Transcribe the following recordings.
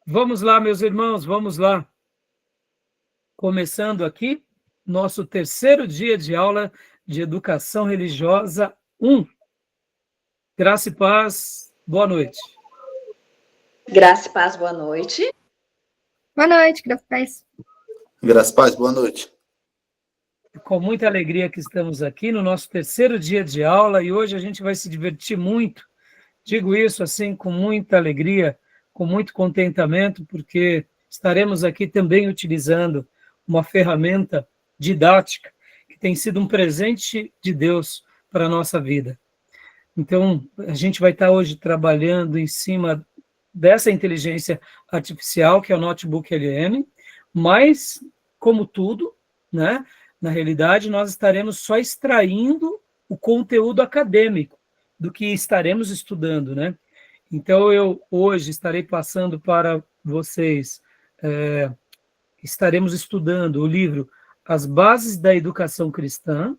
Vamos lá, meus irmãos, vamos lá. Começando aqui, nosso terceiro dia de aula de Educação Religiosa 1. Graça e paz, boa noite. Graça e paz, boa noite. Boa noite, graça e paz. Graça e paz, boa noite. Com muita alegria que estamos aqui no nosso terceiro dia de aula e hoje a gente vai se divertir muito. Digo isso assim com muita alegria, com muito contentamento, porque estaremos aqui também utilizando uma ferramenta didática que tem sido um presente de Deus para a nossa vida. Então, a gente vai estar hoje trabalhando em cima dessa inteligência artificial, que é o Notebook LM, mas, como tudo, né, na realidade, nós estaremos só extraindo o conteúdo acadêmico do que estaremos estudando, né? Então, eu hoje estarei passando para vocês, estaremos estudando o livro As Bases da Educação Cristã,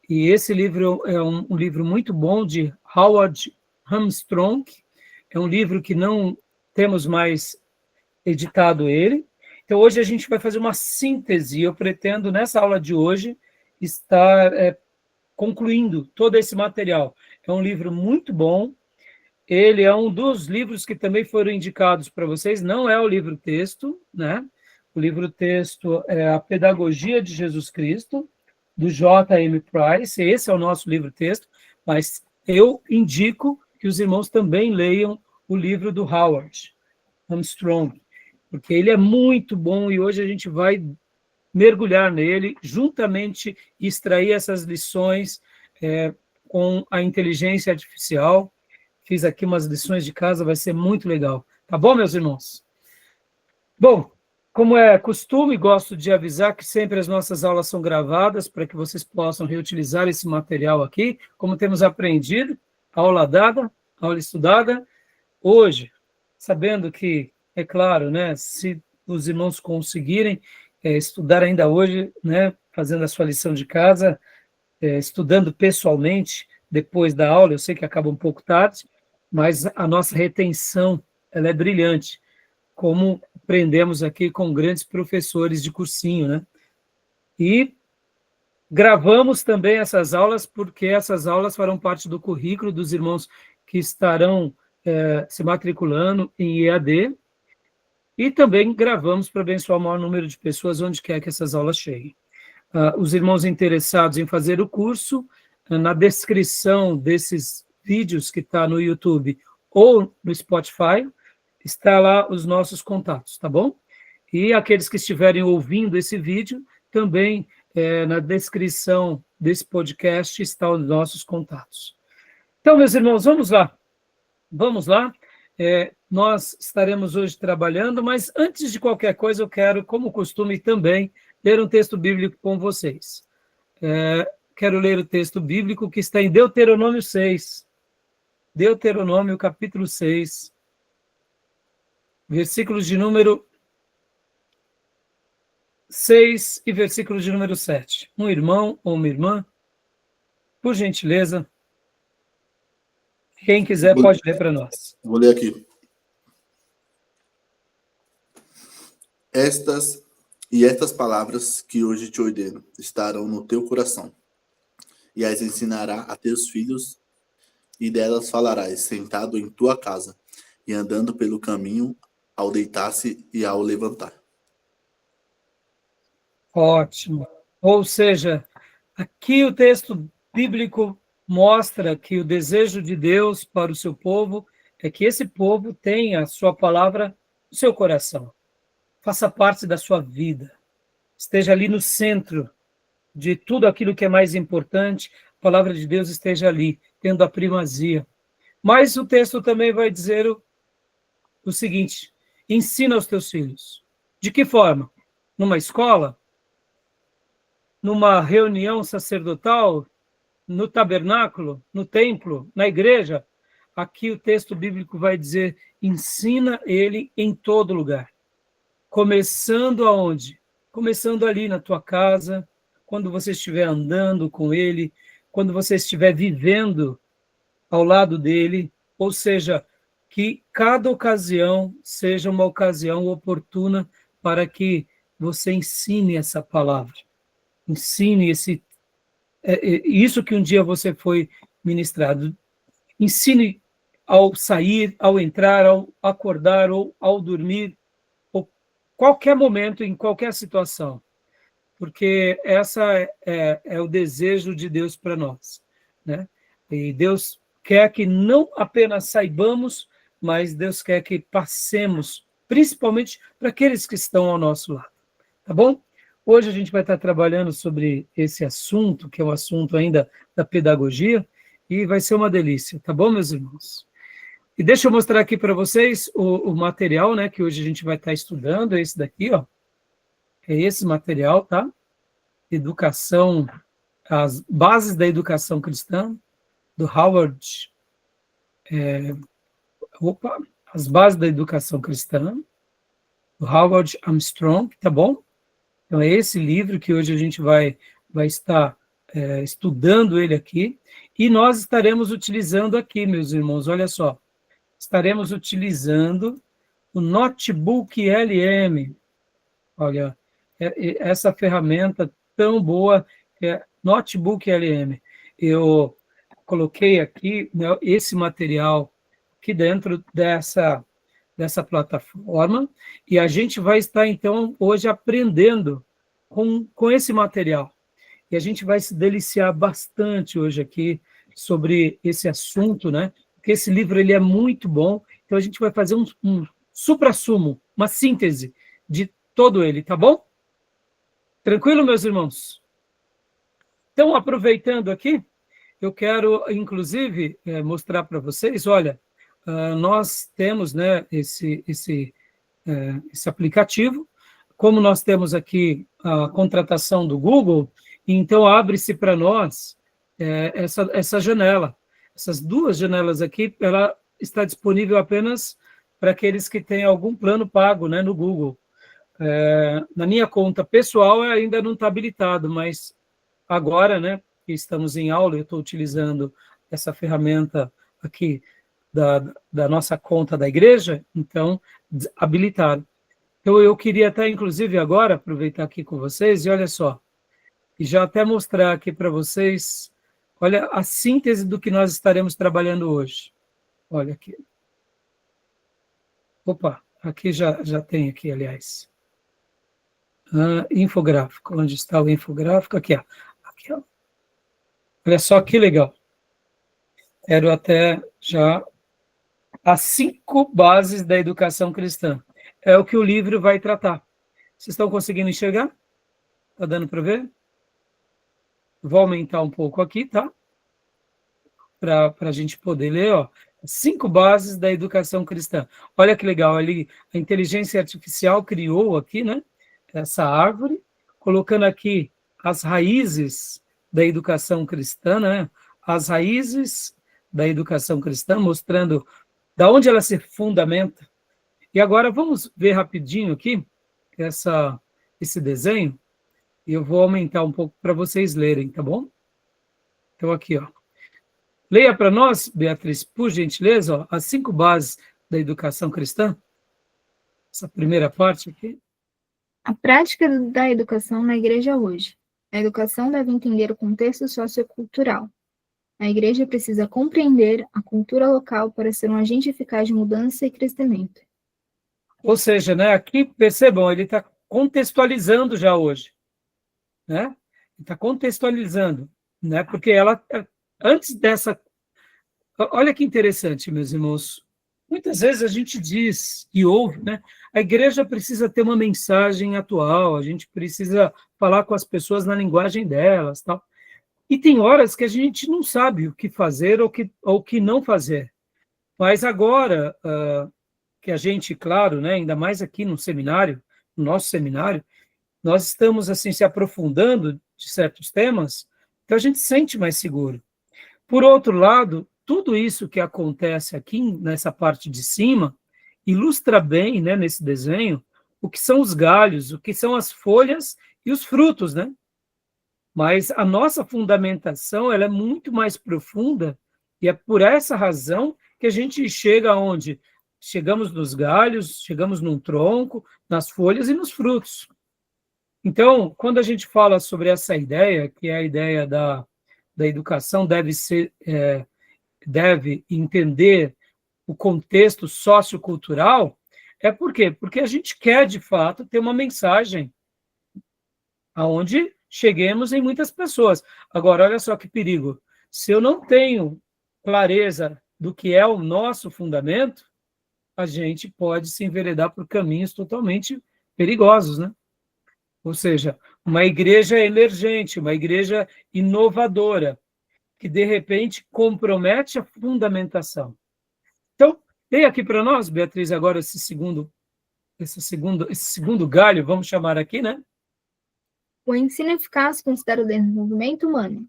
e esse livro é um livro muito bom de Howard Armstrong, é um livro que não temos mais editado ele. Então, hoje a gente vai fazer uma síntese, eu pretendo, nessa aula de hoje, estar concluindo todo esse material. É um livro muito bom, ele é um dos livros que também foram indicados para vocês, não é o livro-texto, né? O livro-texto é A Pedagogia de Jesus Cristo, do J.M. Price, esse é o nosso livro-texto, mas eu indico que os irmãos também leiam o livro do Howard Armstrong, porque ele é muito bom e hoje a gente vai mergulhar nele, juntamente extrair essas lições com a inteligência artificial. Fiz aqui umas lições de casa, vai ser muito legal. Tá bom, meus irmãos? Bom, como é costume, gosto de avisar que sempre as nossas aulas são gravadas para que vocês possam reutilizar esse material aqui, como temos aprendido, aula dada, aula estudada. Hoje, sabendo que, é claro, né, se os irmãos conseguirem estudar ainda hoje, né, fazendo a sua lição de casa, estudando pessoalmente, depois da aula, eu sei que acaba um pouco tarde, mas a nossa retenção ela é brilhante, como aprendemos aqui com grandes professores de cursinho, né? E gravamos também essas aulas, porque essas aulas farão parte do currículo dos irmãos que estarão se matriculando em EAD, e também gravamos para abençoar o maior número de pessoas onde quer que essas aulas cheguem. Os irmãos interessados em fazer o curso, na descrição desses vídeos que está no YouTube ou no Spotify, está lá os nossos contatos, tá bom? E aqueles que estiverem ouvindo esse vídeo, também na descrição desse podcast estão os nossos contatos. Então, meus irmãos, vamos lá. Vamos lá. Nós estaremos hoje trabalhando, mas antes de qualquer coisa, eu quero, como costume, também ler um texto bíblico com vocês. Quero ler o texto bíblico que está em Deuteronômio 6. Deuteronômio, capítulo 6, versículos de número 6 e versículo de número 7. Um irmão ou uma irmã, por gentileza, quem quiser pode ler para nós. Vou ler aqui. Estas palavras que hoje te ordeno estarão no teu coração, e as ensinará a teus filhos, e delas falarás sentado em tua casa, e andando pelo caminho, ao deitar-se e ao levantar. Ótimo. Ou seja, aqui o texto bíblico mostra que o desejo de Deus para o seu povo é que esse povo tenha a sua palavra no seu coração, faça parte da sua vida, esteja ali no centro de tudo aquilo que é mais importante, a palavra de Deus esteja ali, tendo a primazia. Mas o texto também vai dizer o seguinte: ensina aos teus filhos. De que forma? Numa escola? Numa reunião sacerdotal? No tabernáculo? No templo? Na igreja? Aqui o texto bíblico vai dizer: ensina ele em todo lugar. Começando aonde? Começando ali na tua casa, quando você estiver andando com ele, quando você estiver vivendo ao lado dele, ou seja, que cada ocasião seja uma ocasião oportuna para que você ensine essa palavra. Ensine isso que um dia você foi ministrado. Ensine ao sair, ao entrar, ao acordar ou ao dormir, ou qualquer momento, em qualquer situação. Porque essa é o desejo de Deus para nós, né? E Deus quer que não apenas saibamos, mas Deus quer que passemos, principalmente para aqueles que estão ao nosso lado, tá bom? Hoje a gente vai estar trabalhando sobre esse assunto, que é um assunto ainda da pedagogia, e vai ser uma delícia, tá bom, meus irmãos? E deixa eu mostrar aqui para vocês o material, né, que hoje a gente vai estar estudando, é esse daqui, ó. É esse material, tá? Educação, as bases da educação cristã, do Howard, as bases da educação cristã, do Howard Armstrong, tá bom? Então é esse livro que hoje a gente vai estar estudando ele aqui, e nós estaremos utilizando aqui, meus irmãos, olha só, estaremos utilizando o Notebook LM, olha, essa ferramenta tão boa, que é Notebook LM. Eu coloquei aqui, né, esse material aqui dentro dessa plataforma, e a gente vai estar, então, hoje aprendendo com esse material. E a gente vai se deliciar bastante hoje aqui sobre esse assunto, né? Porque esse livro ele é muito bom, então a gente vai fazer um suprassumo, uma síntese de todo ele, tá bom? Tranquilo, meus irmãos? Então, aproveitando aqui, eu quero, inclusive, mostrar para vocês, olha, nós temos, né, esse aplicativo, como nós temos aqui a contratação do Google, então abre-se para nós essa janela. Essas duas janelas aqui, ela está disponível apenas para aqueles que têm algum plano pago, né, no Google. Na minha conta pessoal ainda não está habilitado, mas agora, né, que estamos em aula, eu estou utilizando essa ferramenta aqui da nossa conta da igreja, então, habilitado. Então, eu queria até, inclusive, agora, aproveitar aqui com vocês, e olha só, e já até mostrar aqui para vocês, olha a síntese do que nós estaremos trabalhando hoje. Olha aqui. Opa, aqui já tem aqui, aliás. Infográfico, onde está o infográfico? Aqui, ó. Aqui, ó. Olha só que legal. Quero até já as 5 bases da educação cristã. É o que o livro vai tratar. Vocês estão conseguindo enxergar? Está dando para ver? Vou aumentar um pouco aqui, tá? Para a gente poder ler, ó. 5 bases da educação cristã. Olha que legal, ali a inteligência artificial criou aqui, né? Essa árvore, colocando aqui as raízes da educação cristã, né? As raízes da educação cristã, mostrando da onde ela se fundamenta. E agora vamos ver rapidinho aqui esse desenho, e eu vou aumentar um pouco para vocês lerem, tá bom? Então aqui, ó. Leia para nós, Beatriz, por gentileza, ó, as 5 bases da educação cristã. Essa primeira parte aqui. A prática da educação na igreja hoje. A educação deve entender o contexto sociocultural. A igreja precisa compreender a cultura local para ser um agente eficaz de mudança e crescimento. Ou seja, né, aqui, percebam, ele está contextualizando já hoje. Né? Está contextualizando, né? Porque ela, antes dessa... Olha que interessante, meus irmãos. Muitas vezes a gente diz e ouve, né? A igreja precisa ter uma mensagem atual, a gente precisa falar com as pessoas na linguagem delas, tal. E tem horas que a gente não sabe o que fazer ou o que não fazer. Mas agora, que a gente, claro, né, ainda mais aqui no seminário, no nosso seminário, nós estamos assim se aprofundando de certos temas, então a gente se sente mais seguro. Por outro lado, tudo isso que acontece aqui nessa parte de cima ilustra bem, né, nesse desenho, o que são os galhos, o que são as folhas e os frutos, né? Mas a nossa fundamentação ela é muito mais profunda, e é por essa razão que a gente chega aonde? Chegamos nos galhos, chegamos num tronco, nas folhas e nos frutos. Então, quando a gente fala sobre essa ideia, que é a ideia da educação, deve entender o contexto sociocultural, é por quê? Porque a gente quer, de fato, ter uma mensagem aonde cheguemos em muitas pessoas. Agora, olha só que perigo. Se eu não tenho clareza do que é o nosso fundamento, a gente pode se enveredar por caminhos totalmente perigosos, né? Ou seja, uma igreja emergente, uma igreja inovadora, que de repente compromete a fundamentação. Então, tem aqui para nós, Beatriz, agora esse segundo galho, vamos chamar aqui, né? O ensino eficaz considera o desenvolvimento humano.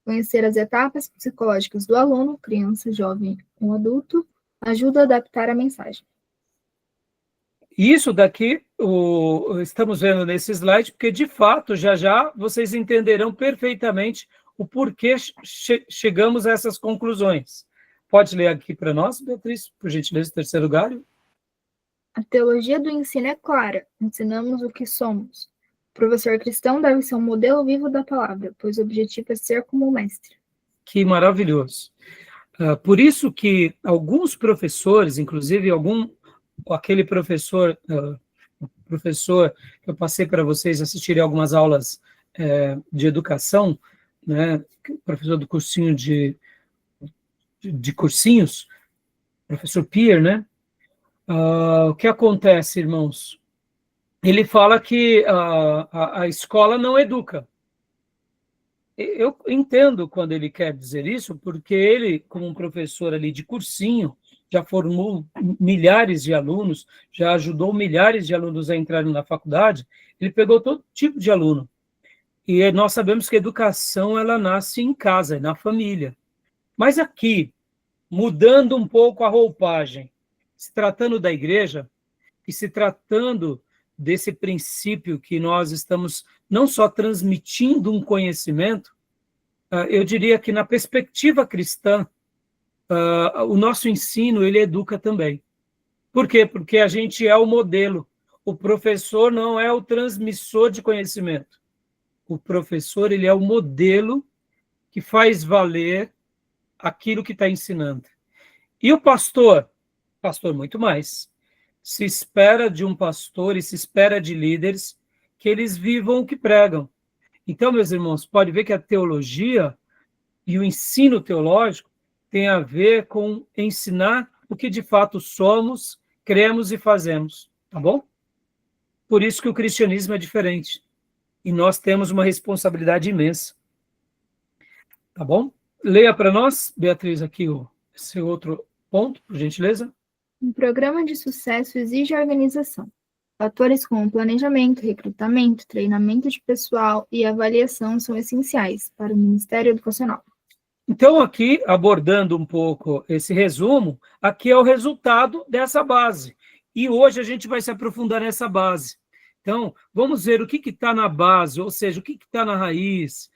Conhecer as etapas psicológicas do aluno, criança, jovem ou adulto, ajuda a adaptar a mensagem. Isso daqui estamos vendo nesse slide, porque, de fato, já vocês entenderão perfeitamente o porquê chegamos a essas conclusões. Pode ler aqui para nós, Beatriz, por gentileza, terceiro galho? A teologia do ensino é clara. Ensinamos o que somos. O professor cristão deve ser um modelo vivo da palavra, pois o objetivo é ser como o mestre. Que maravilhoso. Por isso que alguns professores, inclusive aquele professor que eu passei para vocês assistirem algumas aulas de educação, né, professor do cursinho de cursinhos, professor Pierre, né? O que acontece, irmãos? Ele fala que a escola não educa. Eu entendo quando ele quer dizer isso, porque ele, como um professor ali de cursinho, já formou milhares de alunos, já ajudou milhares de alunos a entrarem na faculdade, ele pegou todo tipo de aluno. E nós sabemos que a educação, ela nasce em casa, na família. Mas aqui, mudando um pouco a roupagem, se tratando da igreja, e se tratando desse princípio que nós estamos não só transmitindo um conhecimento, eu diria que na perspectiva cristã, o nosso ensino, ele educa também. Por quê? Porque a gente é o modelo. O professor não é o transmissor de conhecimento. O professor, ele é o modelo que faz valer aquilo que está ensinando. E o pastor muito mais. Se espera de um pastor e se espera de líderes que eles vivam o que pregam. Então, meus irmãos, pode ver que a teologia e o ensino teológico tem a ver com ensinar o que de fato somos, cremos e fazemos, tá bom? Por isso que o cristianismo é diferente. E nós temos uma responsabilidade imensa. Tá bom? Leia para nós, Beatriz, aqui esse outro ponto, por gentileza. Um programa de sucesso exige organização. Fatores como planejamento, recrutamento, treinamento de pessoal e avaliação são essenciais para o Ministério Educacional. Então, aqui, abordando um pouco esse resumo, aqui é o resultado dessa base. E hoje a gente vai se aprofundar nessa base. Então, vamos ver o que está na base, ou seja, o que está na raiz.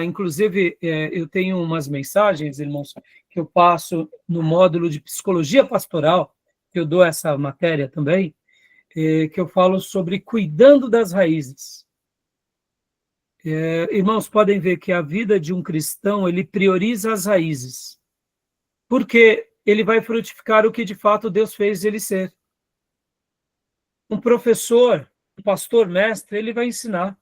Inclusive, eu tenho umas mensagens, irmãos, que eu passo no módulo de psicologia pastoral, que eu dou essa matéria também, que eu falo sobre cuidando das raízes. Irmãos, podem ver que a vida de um cristão, ele prioriza as raízes, porque ele vai frutificar o que de fato Deus fez ele ser. Um professor, um pastor mestre, ele vai ensinar.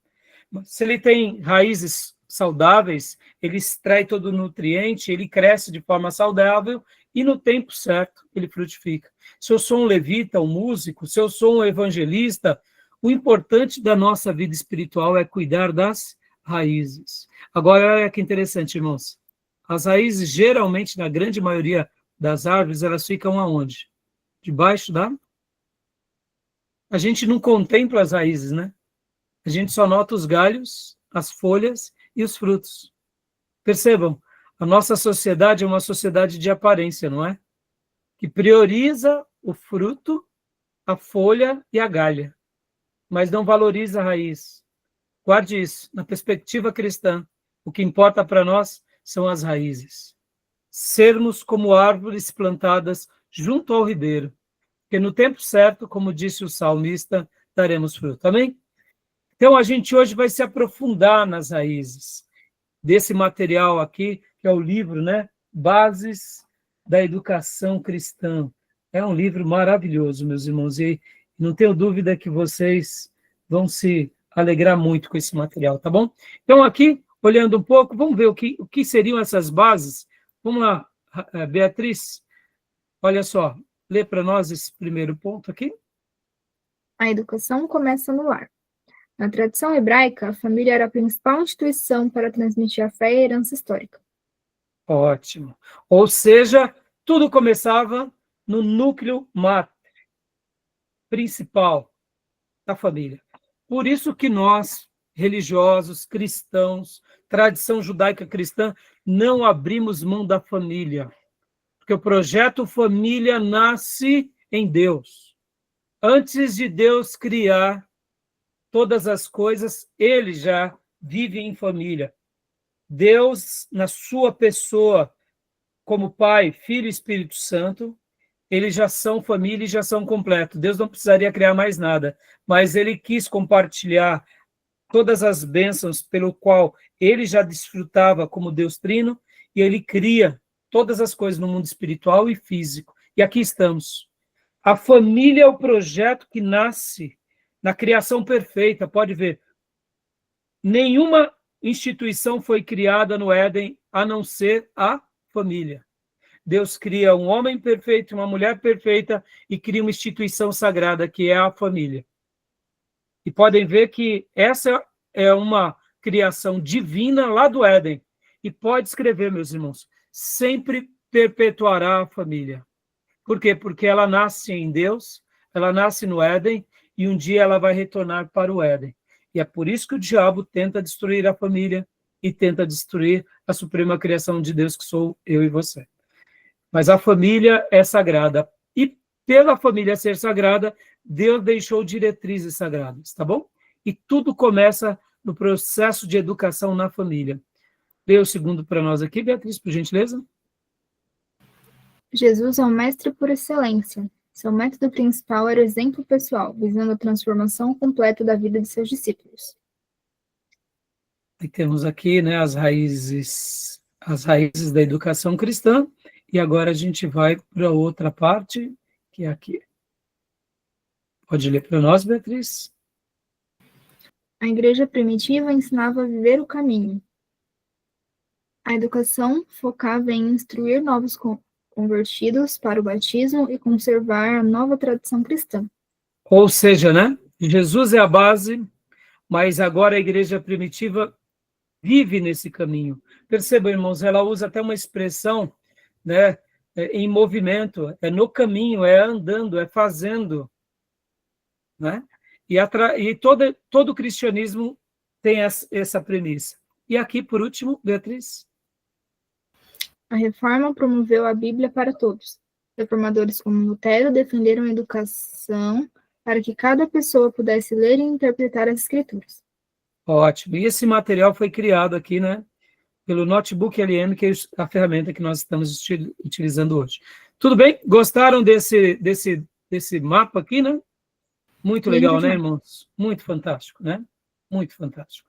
Se ele tem raízes saudáveis, ele extrai todo o nutriente, ele cresce de forma saudável e no tempo certo ele frutifica. Se eu sou um levita, um músico, se eu sou um evangelista, o importante da nossa vida espiritual é cuidar das raízes. Agora, olha que interessante, irmãos. As raízes, geralmente, na grande maioria das árvores, elas ficam aonde? Debaixo da... A gente não contempla as raízes, né? A gente só nota os galhos, as folhas e os frutos. Percebam, a nossa sociedade é uma sociedade de aparência, não é? Que prioriza o fruto, a folha e a galha, mas não valoriza a raiz. Guarde isso, na perspectiva cristã, o que importa para nós são as raízes. sermos como árvores plantadas junto ao ribeiro, que no tempo certo, como disse o salmista, daremos fruto. Amém? Então, a gente hoje vai se aprofundar nas raízes desse material aqui, que é o livro, né? Bases da Educação Cristã. É um livro maravilhoso, meus irmãos, e não tenho dúvida que vocês vão se alegrar muito com esse material, tá bom? Então, aqui, olhando um pouco, vamos ver o que seriam essas bases. Vamos lá, Beatriz, olha só, lê para nós esse primeiro ponto aqui. A educação começa no lar. Na tradição hebraica, a família era a principal instituição para transmitir a fé e a herança histórica. Ótimo. Ou seja, tudo começava no núcleo mater, principal da família. Por isso que nós, religiosos, cristãos, tradição judaica cristã, não abrimos mão da família. Porque o projeto família nasce em Deus. Antes de Deus criar todas as coisas, ele já vive em família. Deus, na sua pessoa, como Pai, Filho e Espírito Santo, eles já são família e já são completos. Deus não precisaria criar mais nada, mas ele quis compartilhar todas as bênçãos pelo qual ele já desfrutava como Deus Trino, e ele cria todas as coisas no mundo espiritual e físico. E aqui estamos. A família é o projeto que nasce na criação perfeita, pode ver. Nenhuma instituição foi criada no Éden a não ser a família. Deus cria um homem perfeito, uma mulher perfeita e cria uma instituição sagrada que é a família. E podem ver que essa é uma criação divina lá do Éden. E pode escrever, meus irmãos, sempre perpetuará a família. Por quê? Porque ela nasce em Deus, ela nasce no Éden, e um dia ela vai retornar para o Éden. E é por isso que o diabo tenta destruir a família e tenta destruir a suprema criação de Deus, que sou eu e você. Mas a família é sagrada. E pela família ser sagrada, Deus deixou diretrizes sagradas, tá bom? E tudo começa no processo de educação na família. Lê o segundo para nós aqui, Beatriz, por gentileza. Jesus é o mestre por excelência. Seu método principal era o exemplo pessoal, visando a transformação completa da vida de seus discípulos. E temos aqui, né, as raízes da educação cristã, e agora a gente vai para outra parte, que é aqui. Pode ler para nós, Beatriz? A igreja primitiva ensinava a viver o caminho. A educação focava em instruir novos convertidos para o batismo e conservar a nova tradição cristã. Ou seja, né, Jesus é a base, mas agora a igreja primitiva vive nesse caminho. Percebam, irmãos, ela usa até uma expressão, né, em movimento, é no caminho, é andando, é fazendo, né? E todo o cristianismo tem essa premissa. E aqui, por último, Beatriz. A reforma promoveu a Bíblia para todos. Reformadores como Lutero defenderam a educação para que cada pessoa pudesse ler e interpretar as escrituras. Ótimo. E esse material foi criado aqui, né, pelo Notebook LM, que é a ferramenta que nós estamos utilizando hoje. Tudo bem? Gostaram desse mapa aqui, né? Muito legal, né, irmãos? Muito fantástico, né? Muito fantástico.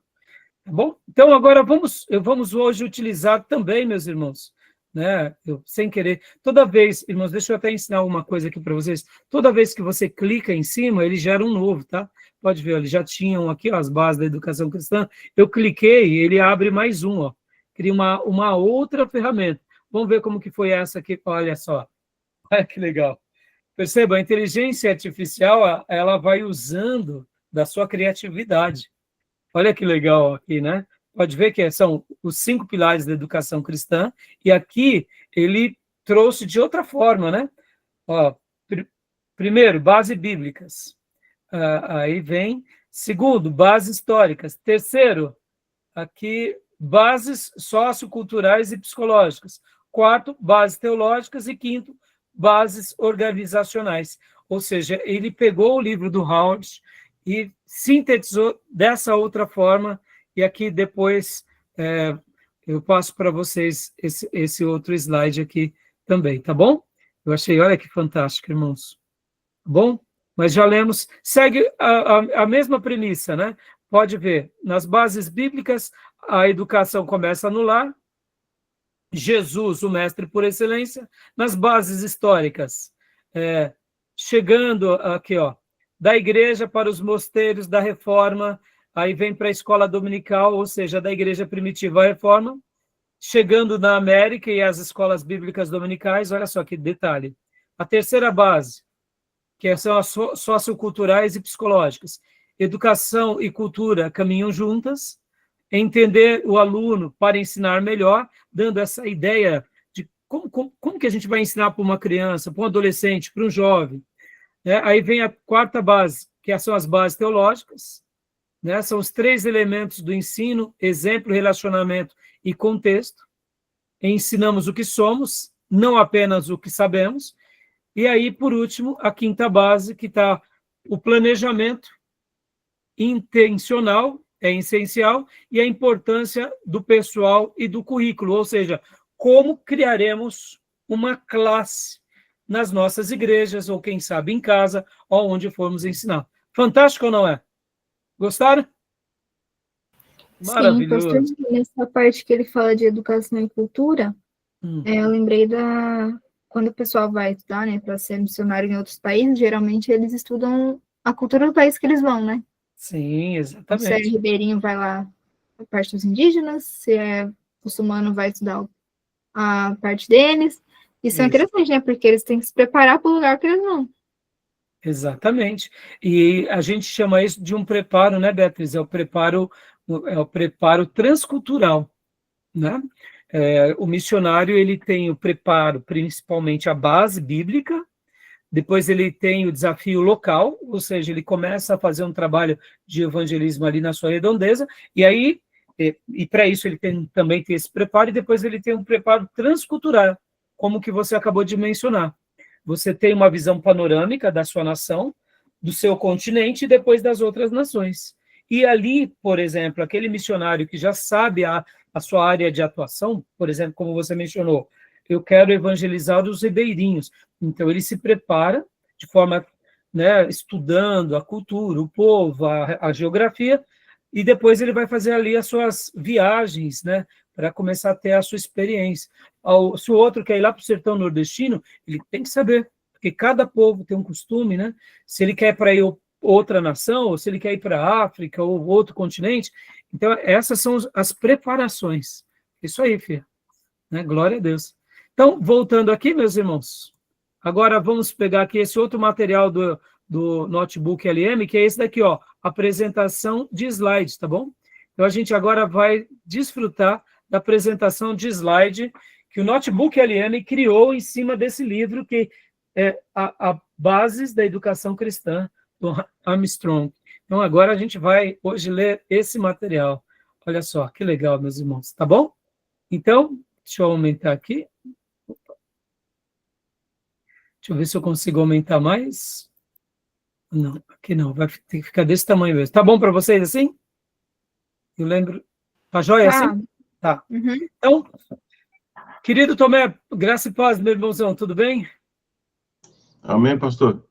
Tá bom? Então, agora vamos hoje utilizar também, meus irmãos, né? Sem querer, toda vez, irmãos, deixa eu até ensinar uma coisa aqui para vocês. Toda vez que você clica em cima, ele gera um novo, tá? Pode ver, eles já tinham aqui ó, as bases da educação cristã. Eu cliquei, ele abre mais um, ó. Cria uma outra ferramenta. Vamos ver como que foi essa aqui, olha só. Olha que legal. Perceba, a inteligência artificial, ela vai usando da sua criatividade. Olha que legal aqui, né? Pode ver que são os 5 pilares da educação cristã, e aqui ele trouxe de outra forma, né? Ó, primeiro, bases bíblicas. Aí vem, segundo, bases históricas. Terceiro, aqui, bases socioculturais e psicológicas. Quarto, bases teológicas. E quinto, bases organizacionais. Ou seja, ele pegou o livro do Howard e sintetizou dessa outra forma, e aqui depois Eu passo para vocês esse outro slide aqui também, tá bom? Eu achei, olha que fantástico, irmãos. Tá bom? Mas já lemos, segue a mesma premissa, né? Pode ver, nas bases bíblicas, a educação começa no lar, Jesus, o mestre por excelência, nas bases históricas, chegando aqui, ó, da igreja para os mosteiros da reforma, aí vem para a escola dominical, ou seja, da igreja primitiva à reforma, chegando na América e as escolas bíblicas dominicais, olha só que detalhe. A terceira base, que são as socioculturais e psicológicas. Educação e cultura caminham juntas, entender o aluno para ensinar melhor, dando essa ideia de como que a gente vai ensinar para uma criança, para um adolescente, para um jovem. Né? Aí vem a quarta base, que são as bases teológicas, né? São os 3 elementos do ensino: exemplo, relacionamento e contexto. Ensinamos o que somos, não apenas o que sabemos. E aí, por último, a quinta base, que está o planejamento intencional, é essencial, e a importância do pessoal e do currículo, ou seja, como criaremos uma classe nas nossas igrejas, ou quem sabe em casa, ou onde formos ensinar. Fantástico ou não é? Gostaram? Maravilhoso. Sim, pastor, nessa parte que ele fala de educação e cultura, eu lembrei quando o pessoal vai estudar, né, para ser missionário em outros países, geralmente eles estudam a cultura do país que eles vão, né? Sim, exatamente. Se é ribeirinho, vai lá a parte dos indígenas, se é muçulmano, vai estudar a parte deles. Isso é interessante, né? Porque eles têm que se preparar para o lugar que eles vão. Exatamente. E a gente chama isso de um preparo, né, Beatriz? É o preparo transcultural, né? O missionário, ele tem o preparo, principalmente a base bíblica, depois ele tem o desafio local, ou seja, ele começa a fazer um trabalho de evangelismo ali na sua redondeza, e aí, para isso ele também tem esse preparo, e depois ele tem um preparo transcultural, como que você acabou de mencionar. Você tem uma visão panorâmica da sua nação, do seu continente e depois das outras nações. E ali, por exemplo, aquele missionário que já sabe a sua área de atuação, por exemplo, como você mencionou, eu quero evangelizar os ribeirinhos. Então, ele se prepara de forma, né, estudando a cultura, o povo, a geografia, e depois ele vai fazer ali as suas viagens, né, para começar a ter a sua experiência. Se o outro quer ir lá para o sertão nordestino, ele tem que saber, porque cada povo tem um costume, né? Se ele quer para ir outra nação, ou se ele quer ir para a África ou outro continente. Então, essas são as preparações. Isso aí, filha. Né? Glória a Deus. Então, voltando aqui, meus irmãos, agora vamos pegar aqui esse outro material do Notebook LM, que é esse daqui, ó, apresentação de slides, tá bom? Então, a gente agora vai desfrutar da apresentação de slide que o Notebook LM criou em cima desse livro, que é a Bases da Educação Cristã, do Armstrong. Então, agora a gente vai hoje ler esse material. Olha só, que legal, meus irmãos, tá bom? Então, deixa eu aumentar aqui. Deixa eu ver se eu consigo aumentar mais. Não, aqui não, vai ter que ficar desse tamanho mesmo. Tá bom para vocês assim? Eu lembro. Tá joia assim? Tá. Uhum. Então, querido Tomé, graça e paz, meu irmãozão, tudo bem? Amém, pastor.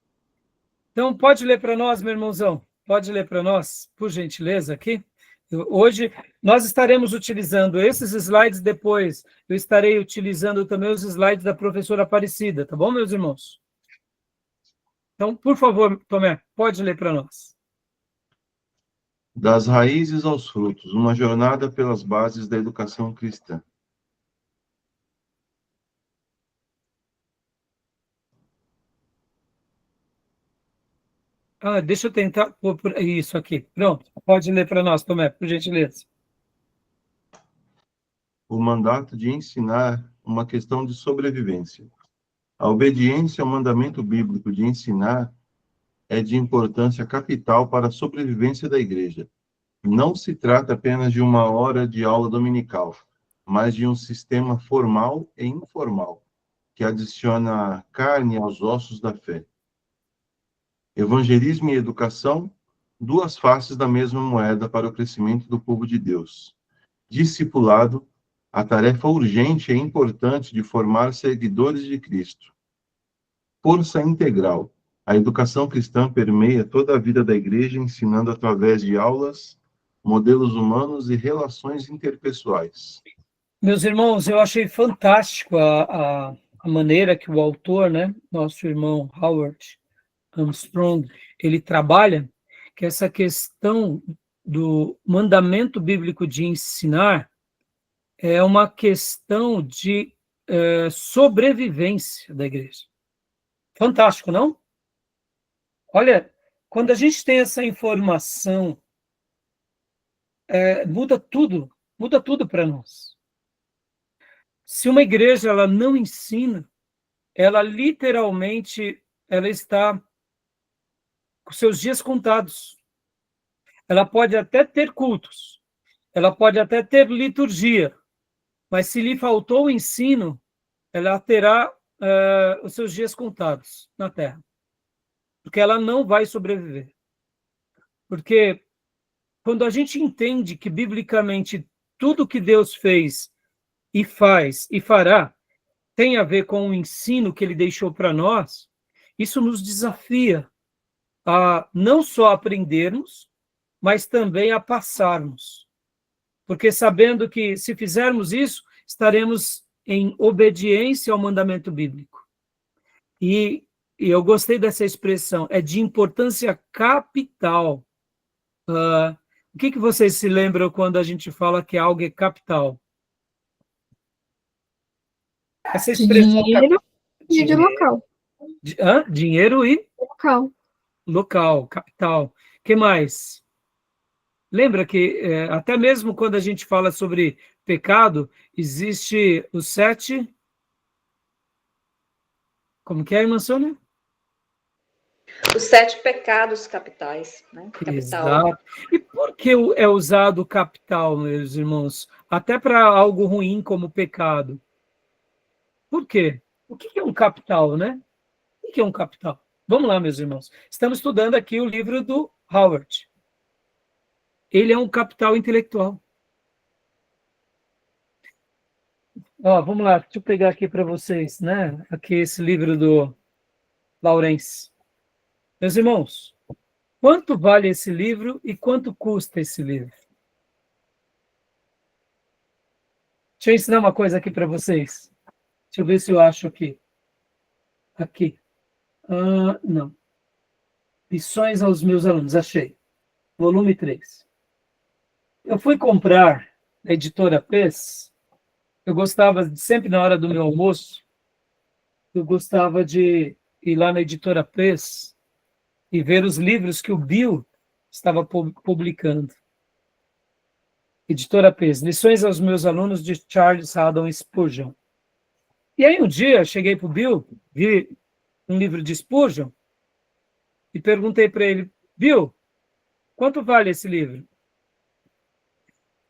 Então, pode ler para nós, meu irmãozão. Pode ler para nós, por gentileza, aqui. Hoje, nós estaremos utilizando esses slides, depois eu estarei utilizando também os slides da professora Aparecida, tá bom, meus irmãos? Então, por favor, Tomé, pode ler para nós. Das raízes aos frutos, uma jornada pelas bases da educação cristã. Deixa eu tentar pôr isso aqui. Pronto, pode ler para nós, Tomé, por gentileza. O mandato de ensinar uma questão de sobrevivência. A obediência ao mandamento bíblico de ensinar é de importância capital para a sobrevivência da igreja. Não se trata apenas de uma hora de aula dominical, mas de um sistema formal e informal, que adiciona carne aos ossos da fé. Evangelismo e educação, duas faces da mesma moeda para o crescimento do povo de Deus. Discipulado, a tarefa urgente e importante de formar seguidores de Cristo. Força integral. A educação cristã permeia toda a vida da igreja, ensinando através de aulas, modelos humanos e relações interpessoais. Meus irmãos, eu achei fantástico a maneira que o autor, né, nosso irmão Howard Armstrong, ele trabalha, que essa questão do mandamento bíblico de ensinar é uma questão de sobrevivência da igreja. Fantástico, não? Olha, quando a gente tem essa informação, muda tudo para nós. Se uma igreja ela não ensina, ela literalmente ela está com seus dias contados. Ela pode até ter cultos, ela pode até ter liturgia, mas se lhe faltou o ensino, ela terá os seus dias contados na Terra, porque ela não vai sobreviver. Porque quando a gente entende que, biblicamente, tudo que Deus fez e faz e fará tem a ver com o ensino que ele deixou para nós, isso nos desafia a não só aprendermos, mas também a passarmos. Porque sabendo que, se fizermos isso, estaremos em obediência ao mandamento bíblico. E eu gostei dessa expressão, é de importância capital. O que vocês se lembram quando a gente fala que algo é capital? Essa expressão... Dinheiro e de local. Dinheiro e... Local, capital. O que mais? Lembra que até mesmo quando a gente fala sobre pecado, existe os 7... Como que é, irmã Sônia? Os 7 pecados capitais, né? Capital. Exato. E por que é usado capital, meus irmãos? Até para algo ruim como pecado. Por quê? O que é um capital, né? O que é um capital? Vamos lá, meus irmãos. Estamos estudando aqui o livro do Howard. Ele é um capital intelectual. Vamos lá, deixa eu pegar aqui para vocês, né? Aqui esse livro do Lawrence. Meus irmãos, quanto vale esse livro e quanto custa esse livro? Deixa eu ensinar uma coisa aqui para vocês. Deixa eu ver se eu acho aqui. Aqui. Não. Lições aos meus alunos. Achei. Volume 3. Eu fui comprar na editora PES. Eu gostava, sempre na hora do meu almoço, eu gostava de ir lá na editora PES e ver os livros que o Bill estava publicando. Editora PES, Lições aos meus alunos, de Charles Haddon Spurgeon. E aí um dia eu cheguei para o Bill, vi um livro de Spurgeon e perguntei para ele, Bill, quanto vale esse livro?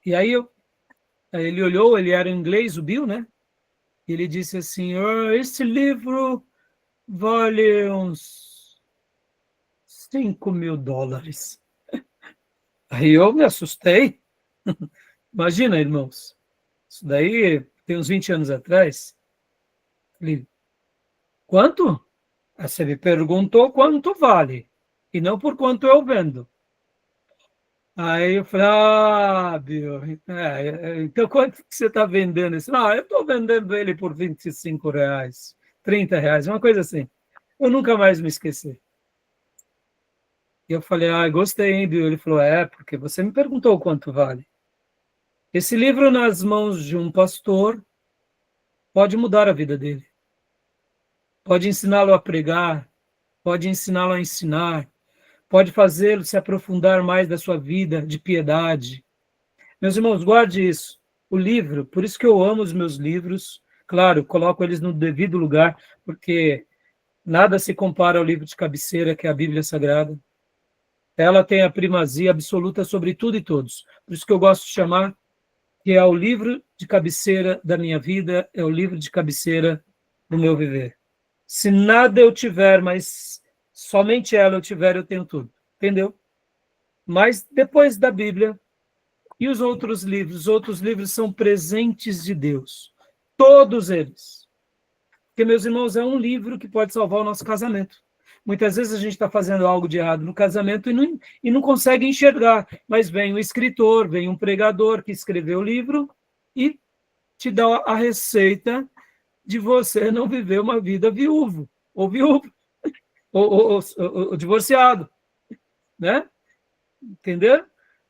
E aí ele olhou, ele era em inglês, o Bill, né? E ele disse assim, esse livro vale uns $5.000. Aí eu me assustei. Imagina, irmãos, isso daí tem uns 20 anos atrás. Falei, quanto? Aí você me perguntou quanto vale, e não por quanto eu vendo. Aí eu falei, Bill, então quanto que você está vendendo isso? Eu estou vendendo ele por R$25, R$30, uma coisa assim. Eu nunca mais me esqueci. E eu falei, gostei, hein, Bill? Ele falou, porque você me perguntou quanto vale. Esse livro nas mãos de um pastor pode mudar a vida dele. Pode ensiná-lo a pregar, pode ensiná-lo a ensinar, pode fazê-lo se aprofundar mais da sua vida de piedade. Meus irmãos, guarde isso. O livro, por isso que eu amo os meus livros, claro, coloco eles no devido lugar, porque nada se compara ao livro de cabeceira, que é a Bíblia Sagrada. Ela tem a primazia absoluta sobre tudo e todos. Por isso que eu gosto de chamar que é o livro de cabeceira da minha vida, é o livro de cabeceira do meu viver. Se nada eu tiver, mas somente ela eu tiver, eu tenho tudo. Entendeu? Mas depois da Bíblia, E os outros livros? Os outros livros são presentes de Deus. Todos eles. Porque, meus irmãos, é um livro que pode salvar o nosso casamento. Muitas vezes a gente está fazendo algo de errado no casamento e não consegue enxergar. Mas vem um escritor, vem um pregador que escreveu o livro e te dá a receita de você não viver uma vida viúvo, ou divorciado, né? Entendeu?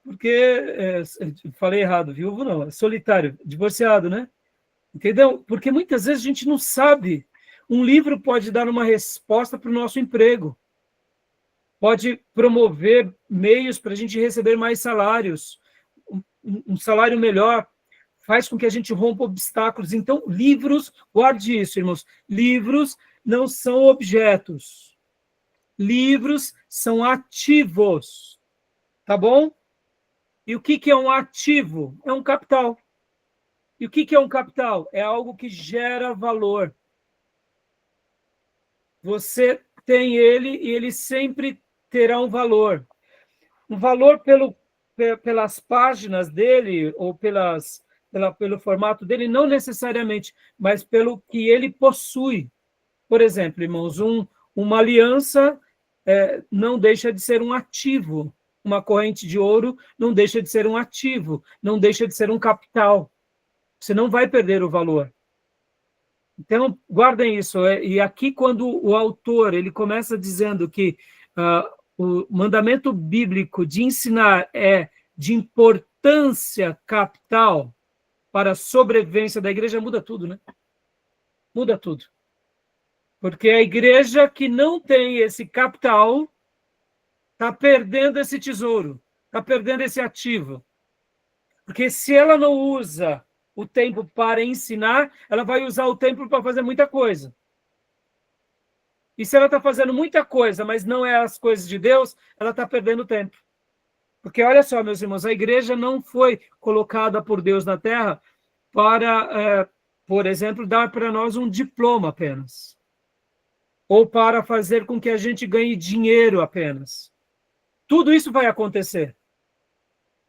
Porque, falei errado, viúvo não, é solitário, divorciado, né? Entendeu? Porque muitas vezes a gente não sabe. Um livro pode dar uma resposta para o nosso emprego, pode promover meios para a gente receber mais salários, um salário melhor, faz com que a gente rompa obstáculos. Então, livros, guarde isso, irmãos, livros não são objetos, livros são ativos, tá bom? E o que é um ativo? É um capital. E o que é um capital? É algo que gera valor. Você tem ele e ele sempre terá um valor. Um valor pelas páginas dele ou pelo formato dele, não necessariamente, mas pelo que ele possui. Por exemplo, irmãos, uma aliança não deixa de ser um ativo. Uma corrente de ouro não deixa de ser um ativo, não deixa de ser um capital. Você não vai perder o valor. Então, guardem isso. E aqui, quando o autor ele começa dizendo que o mandamento bíblico de ensinar é de importância capital para a sobrevivência da igreja, muda tudo, né? Muda tudo. Porque a igreja que não tem esse capital está perdendo esse tesouro, está perdendo esse ativo. Porque se ela não usa o tempo para ensinar, ela vai usar o tempo para fazer muita coisa. E se ela está fazendo muita coisa, mas não é as coisas de Deus, ela está perdendo tempo. Porque olha só, meus irmãos, a igreja não foi colocada por Deus na terra para, por exemplo, dar para nós um diploma apenas. Ou para fazer com que a gente ganhe dinheiro apenas. Tudo isso vai acontecer.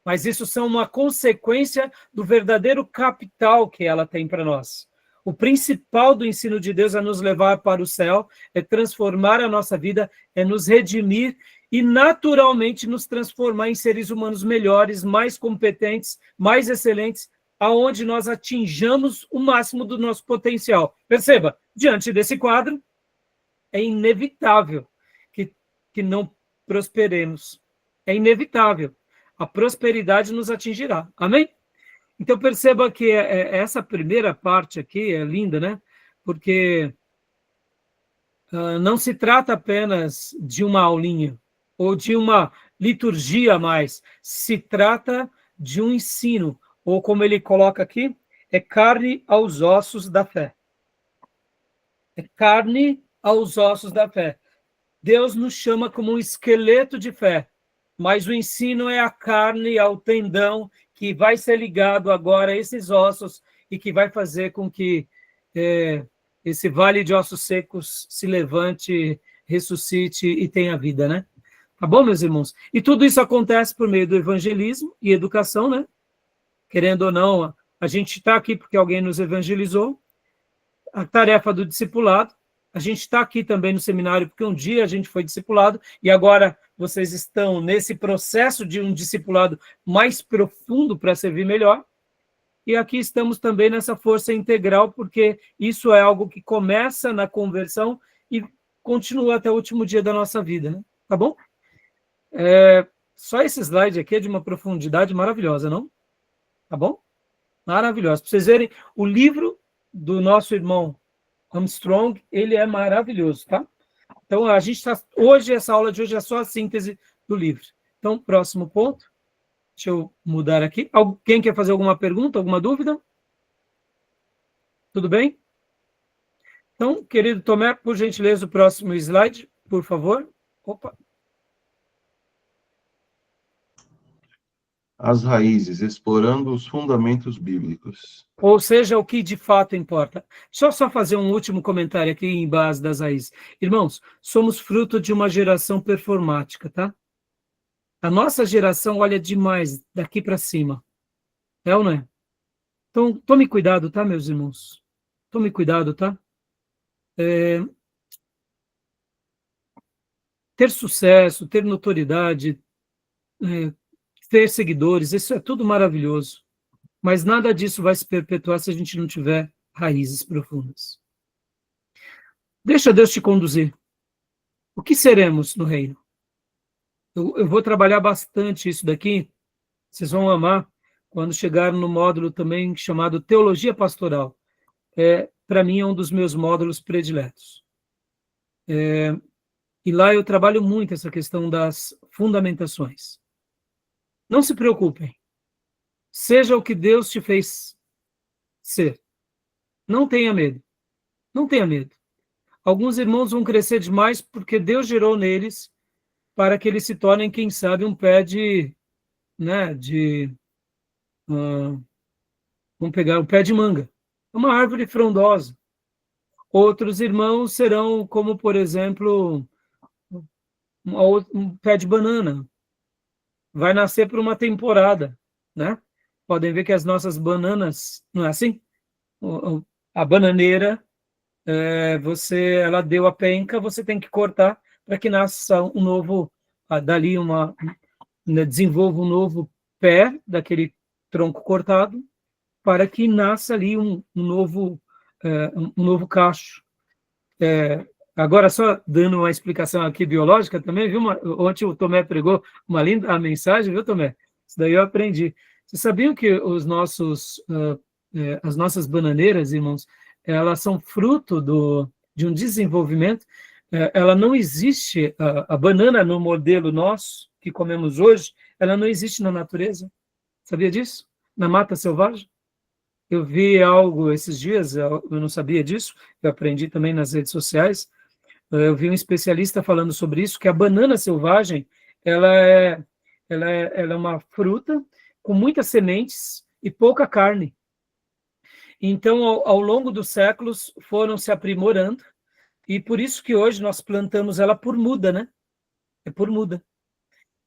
Mas isso são uma consequência do verdadeiro capital que ela tem para nós. O principal do ensino de Deus é nos levar para o céu, é transformar a nossa vida, é nos redimir e naturalmente nos transformar em seres humanos melhores, mais competentes, mais excelentes, aonde nós atinjamos o máximo do nosso potencial. Perceba, diante desse quadro, é inevitável que não prosperemos. É inevitável. A prosperidade nos atingirá. Amém? Então, perceba que essa primeira parte aqui é linda, né? Porque não se trata apenas de uma aulinha ou de uma liturgia a mais. Se trata de um ensino, ou como ele coloca aqui, é carne aos ossos da fé. É carne aos ossos da fé. Deus nos chama como um esqueleto de fé. Mas o ensino é a carne, ao tendão, que vai ser ligado agora a esses ossos e que vai fazer com que esse vale de ossos secos se levante, ressuscite e tenha vida, né? Tá bom, meus irmãos? E tudo isso acontece por meio do evangelismo e educação, né? Querendo ou não, a gente está aqui porque alguém nos evangelizou. A tarefa do discipulado. A gente está aqui também no seminário porque um dia a gente foi discipulado e agora vocês estão nesse processo de um discipulado mais profundo para servir melhor. E aqui estamos também nessa força integral, porque isso é algo que começa na conversão e continua até o último dia da nossa vida, né? Tá bom? Só esse slide aqui é de uma profundidade maravilhosa, não? Tá bom? Maravilhosa. Para vocês verem, o livro do nosso irmão Armstrong, ele é maravilhoso, tá? Então, a gente está... Hoje, essa aula de hoje é só a síntese do livro. Então, próximo ponto. Deixa eu mudar aqui. Alguém quer fazer alguma pergunta, alguma dúvida? Tudo bem? Então, querido Tomé, por gentileza, o próximo slide, por favor. Opa. As raízes, explorando os fundamentos bíblicos. Ou seja, o que de fato importa. Deixa eu só fazer um último comentário aqui em base das raízes. Irmãos, somos fruto de uma geração performática, tá? A nossa geração olha demais daqui para cima. É ou não é? Então, tome cuidado, tá, meus irmãos? Tome cuidado, tá? Ter sucesso, ter notoriedade, é, ter seguidores, isso é tudo maravilhoso. Mas nada disso vai se perpetuar se a gente não tiver raízes profundas. Deixa Deus te conduzir. O que seremos no reino? Eu vou trabalhar bastante isso daqui, vocês vão amar, quando chegar no módulo também chamado Teologia Pastoral. Para mim, é um dos meus módulos prediletos. E lá eu trabalho muito essa questão das fundamentações. Não se preocupem. Seja o que Deus te fez ser. Não tenha medo. Não tenha medo. Alguns irmãos vão crescer demais porque Deus gerou neles para que eles se tornem, quem sabe, um pé de, né, vamos pegar um pé de manga, uma árvore frondosa. Outros irmãos serão como, por exemplo, um pé de banana. Vai nascer por uma temporada, né? Podem ver que as nossas bananas, não é assim? A bananeira, ela deu a penca, você tem que cortar para que nasça um novo, dali desenvolva um novo pé daquele tronco cortado, para que nasça ali um novo cacho. Agora, só dando uma explicação aqui biológica também, viu? Ontem o Tomé pregou uma linda mensagem, viu, Tomé? Isso daí eu aprendi. Vocês sabiam que as nossas bananeiras, irmãos, elas são fruto de um desenvolvimento? Ela não existe, a banana no modelo nosso, que comemos hoje, ela não existe na natureza. Sabia disso? Na mata selvagem? Eu vi algo esses dias, eu não sabia disso, eu aprendi também nas redes sociais. Eu vi um especialista falando sobre isso, que a banana selvagem, ela é uma fruta com muitas sementes e pouca carne. Então, ao longo dos séculos, foram se aprimorando, e por isso que hoje nós plantamos ela por muda, né? É por muda.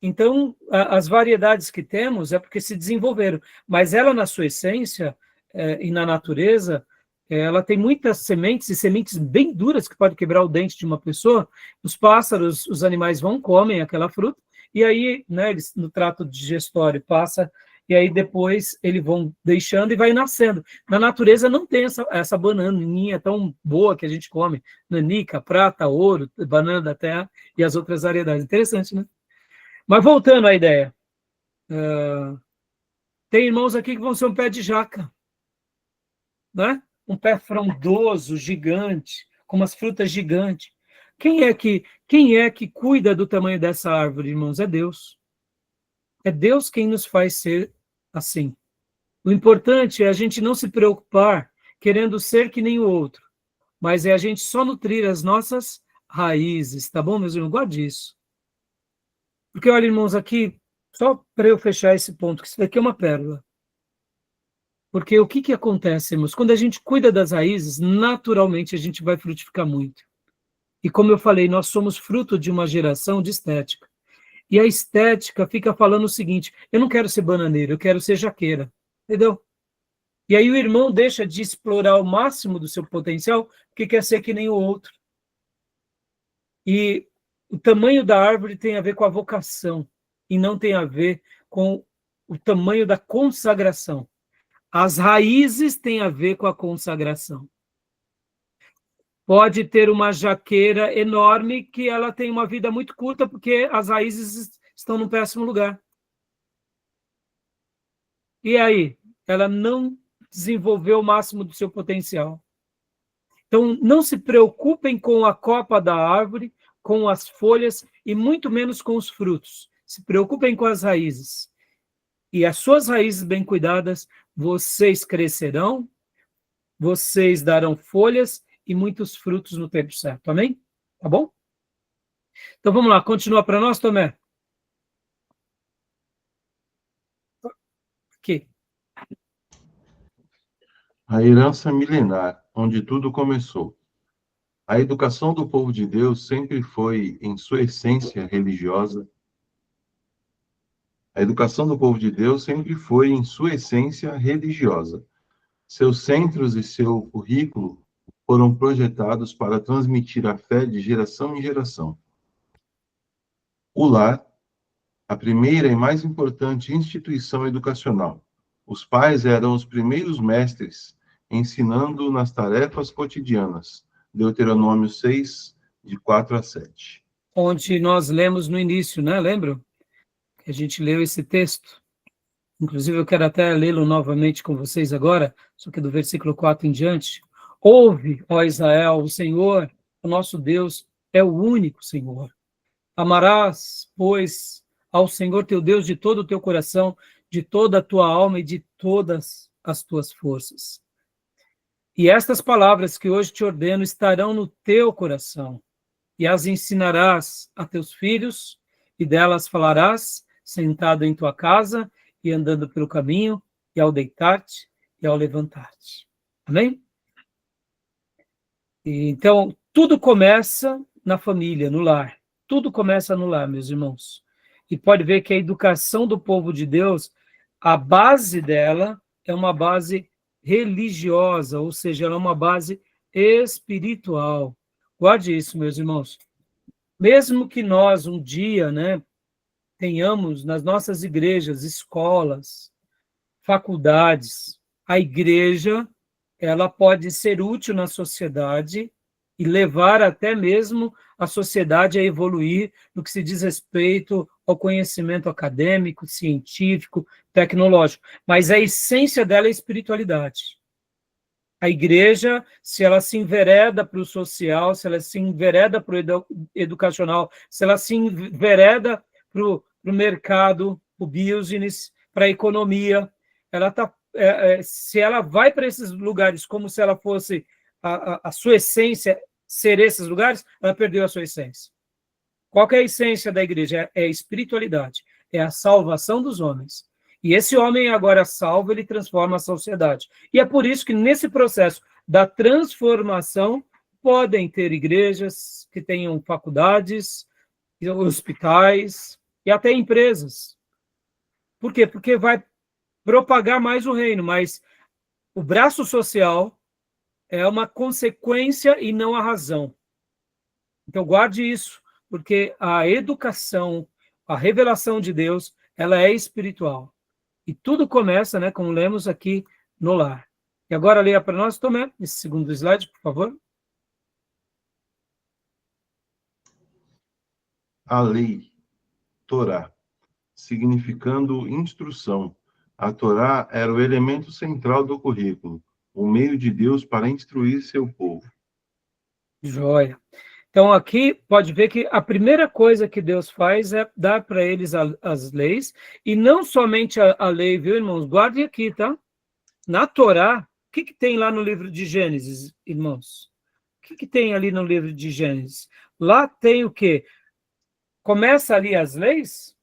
Então, as variedades que temos é porque se desenvolveram, mas ela, na sua essência, e na natureza, ela tem muitas sementes, e sementes bem duras que podem quebrar o dente de uma pessoa. Os pássaros, os animais vão, comem aquela fruta, e aí, né, eles, no trato digestório, passa, e aí depois eles vão deixando e vai nascendo. Na natureza não tem essa bananinha tão boa que a gente come, nanica, prata, ouro, banana da terra e as outras variedades. Interessante, né? Mas voltando à ideia, tem irmãos aqui que vão ser um pé de jaca, né? Um pé frondoso, gigante, com umas frutas gigantes. Quem é que cuida do tamanho dessa árvore, irmãos? É Deus. É Deus quem nos faz ser assim. O importante é a gente não se preocupar querendo ser que nem o outro, mas é a gente só nutrir as nossas raízes, tá bom, meus irmãos? Guarde isso. Porque, olha, irmãos, aqui, só para eu fechar esse ponto, que isso daqui é uma pérola. Porque o que acontece, irmãos? Quando a gente cuida das raízes, naturalmente a gente vai frutificar muito. E como eu falei, nós somos fruto de uma geração de estética. E a estética fica falando o seguinte: eu não quero ser bananeiro, eu quero ser jaqueira. Entendeu? E aí o irmão deixa de explorar o máximo do seu potencial, porque quer ser que nem o outro. E o tamanho da árvore tem a ver com a vocação, e não tem a ver com o tamanho da consagração. As raízes têm a ver com a consagração. Pode ter uma jaqueira enorme que ela tem uma vida muito curta porque as raízes estão no péssimo lugar. E aí? Ela não desenvolveu o máximo do seu potencial. Então, não se preocupem com a copa da árvore, com as folhas e muito menos com os frutos. Se preocupem com as raízes. E as suas raízes bem cuidadas, vocês crescerão, vocês darão folhas e muitos frutos no tempo certo. Amém? Tá bom? Então vamos lá, continua para nós, Tomé. Aqui. A herança milenar, onde tudo começou. A educação do povo de Deus sempre foi, em sua essência religiosa, A educação do povo de Deus sempre foi, em sua essência, religiosa. Seus centros e seu currículo foram projetados para transmitir a fé de geração em geração. O lar, a primeira e mais importante instituição educacional. Os pais eram os primeiros mestres, ensinando nas tarefas cotidianas. Deuteronômio 6, de 4 a 7. Onde nós lemos no início, né? Lembram? Que a gente leu esse texto. Inclusive, eu quero até lê-lo novamente com vocês agora, só que do versículo 4 em diante. Ouve, ó Israel, o Senhor, o nosso Deus, é o único Senhor. Amarás, pois, ao Senhor teu Deus de todo o teu coração, de toda a tua alma e de todas as tuas forças. E estas palavras que hoje te ordeno estarão no teu coração, e as ensinarás a teus filhos, e delas falarás, sentado em tua casa, e andando pelo caminho, e ao deitar-te, e ao levantar-te. Amém? E, então, tudo começa na família, no lar. Tudo começa no lar, meus irmãos. E pode ver que a educação do povo de Deus, a base dela é uma base religiosa, ou seja, ela é uma base espiritual. Guarde isso, meus irmãos. Mesmo que nós um dia, né, tenhamos nas nossas igrejas, escolas, faculdades, a igreja, ela pode ser útil na sociedade e levar até mesmo a sociedade a evoluir no que se diz respeito ao conhecimento acadêmico, científico, tecnológico. Mas a essência dela é a espiritualidade. A igreja, se ela se envereda para o social, se ela se envereda para o educacional, se ela se envereda para o mercado, o business, para a economia, ela tá, se ela vai para esses lugares como se ela fosse a sua essência ser esses lugares, ela perdeu a sua essência. Qual que é a essência da igreja? É a espiritualidade, é a salvação dos homens. E esse homem agora salvo, ele transforma a sociedade. E é por isso que nesse processo da transformação podem ter igrejas que tenham faculdades, hospitais e até empresas. Por quê? Porque vai propagar mais o reino, mas o braço social é uma consequência e não a razão. Então, guarde isso, porque a educação, a revelação de Deus, ela é espiritual. E tudo começa, né, como lemos aqui, no lar. E agora leia para nós, Tomé, esse segundo slide, por favor. A lei, Torá, significando instrução. A Torá era o elemento central do currículo, o meio de Deus para instruir seu povo. Joia. Então, aqui pode ver que a primeira coisa que Deus faz é dar para eles as leis, e não somente a lei, viu, irmãos? Guardem aqui, tá? Na Torá, o que tem lá no livro de Gênesis, irmãos? O que tem ali no livro de Gênesis? Lá tem o quê? Começa ali as leis?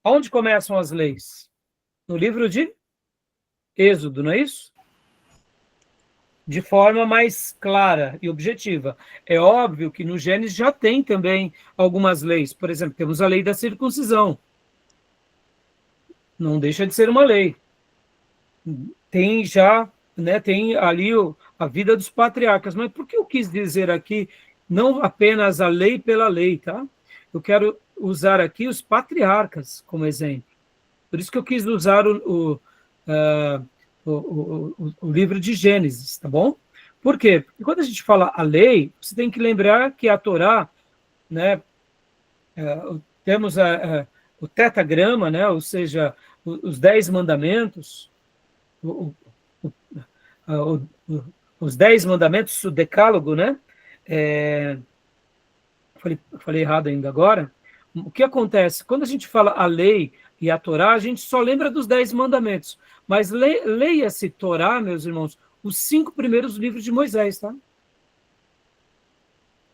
Onde começam as leis? No livro de Êxodo, não é isso? De forma mais clara e objetiva. É óbvio que no Gênesis já tem também algumas leis. Por exemplo, temos a lei da circuncisão. Não deixa de ser uma lei. Tem já, né, tem ali a vida dos patriarcas. Mas por que eu quis dizer aqui não apenas a lei pela lei, tá? Eu quero usar aqui os patriarcas como exemplo. Por isso que eu quis usar o livro de Gênesis, tá bom? Por quê? Porque quando a gente fala a lei, você tem que lembrar que a Torá, né, temos o tetagrama, né, ou seja, os 10 mandamentos, os 10 mandamentos, o decálogo, né? Falei errado ainda agora. O que acontece? Quando a gente fala a lei e a Torá, a gente só lembra dos 10 mandamentos. Mas leia-se Torá, meus irmãos, os 5 primeiros livros de Moisés, tá?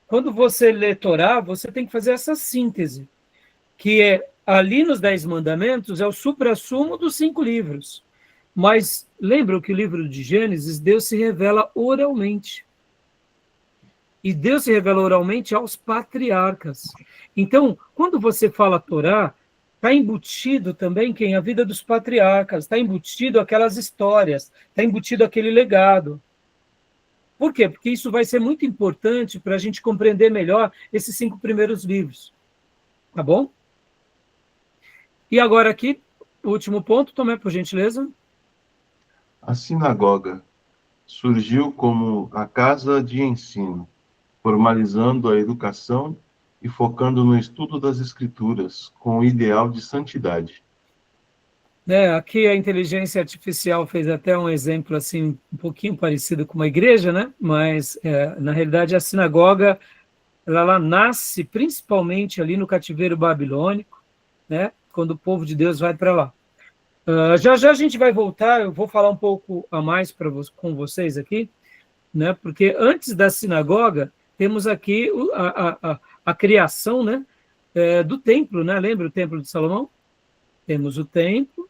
Quando você lê Torá, você tem que fazer essa síntese, que é ali nos 10 mandamentos, é o suprassumo dos 5 livros. Mas lembram que o livro de Gênesis, Deus se revela oralmente. E Deus se revela oralmente aos patriarcas. Então, quando você fala Torá, está embutido também quem? A vida dos patriarcas, está embutido aquelas histórias, está embutido aquele legado. Por quê? Porque isso vai ser muito importante para a gente compreender melhor esses 5 primeiros livros. Tá bom? E agora aqui, o último ponto, Tomé, por gentileza. A sinagoga surgiu como a casa de ensino, formalizando a educação e focando no estudo das escrituras, com o ideal de santidade. Aqui a inteligência artificial fez até um exemplo assim um pouquinho parecido com uma igreja, né? Mas na realidade a sinagoga ela nasce principalmente ali no cativeiro babilônico, né? Quando o povo de Deus vai para lá. Já já a gente vai voltar, eu vou falar um pouco a mais com vocês aqui, né? Porque antes da sinagoga temos aqui a criação, né? Do templo, né? Lembra o templo de Salomão? Temos o templo.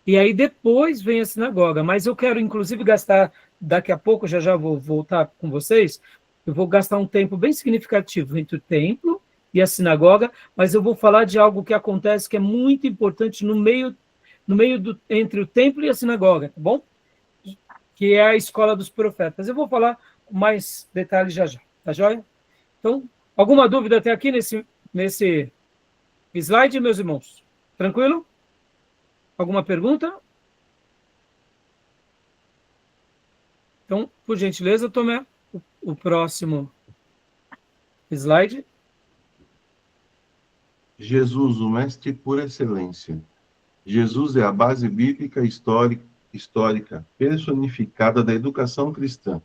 E aí depois vem a sinagoga, mas eu quero inclusive gastar, daqui a pouco, já vou voltar com vocês, eu vou gastar um tempo bem significativo entre o templo e a sinagoga, mas eu vou falar de algo que acontece que é muito importante entre o templo e a sinagoga, tá bom? Que é a escola dos profetas. Eu vou falar com mais detalhes já, tá joia? Então, alguma dúvida até aqui nesse slide, meus irmãos? Tranquilo? Alguma pergunta? Então, por gentileza, Tomé, o próximo slide. Jesus, o mestre por excelência. Jesus é a base bíblica histórica personificada da educação cristã.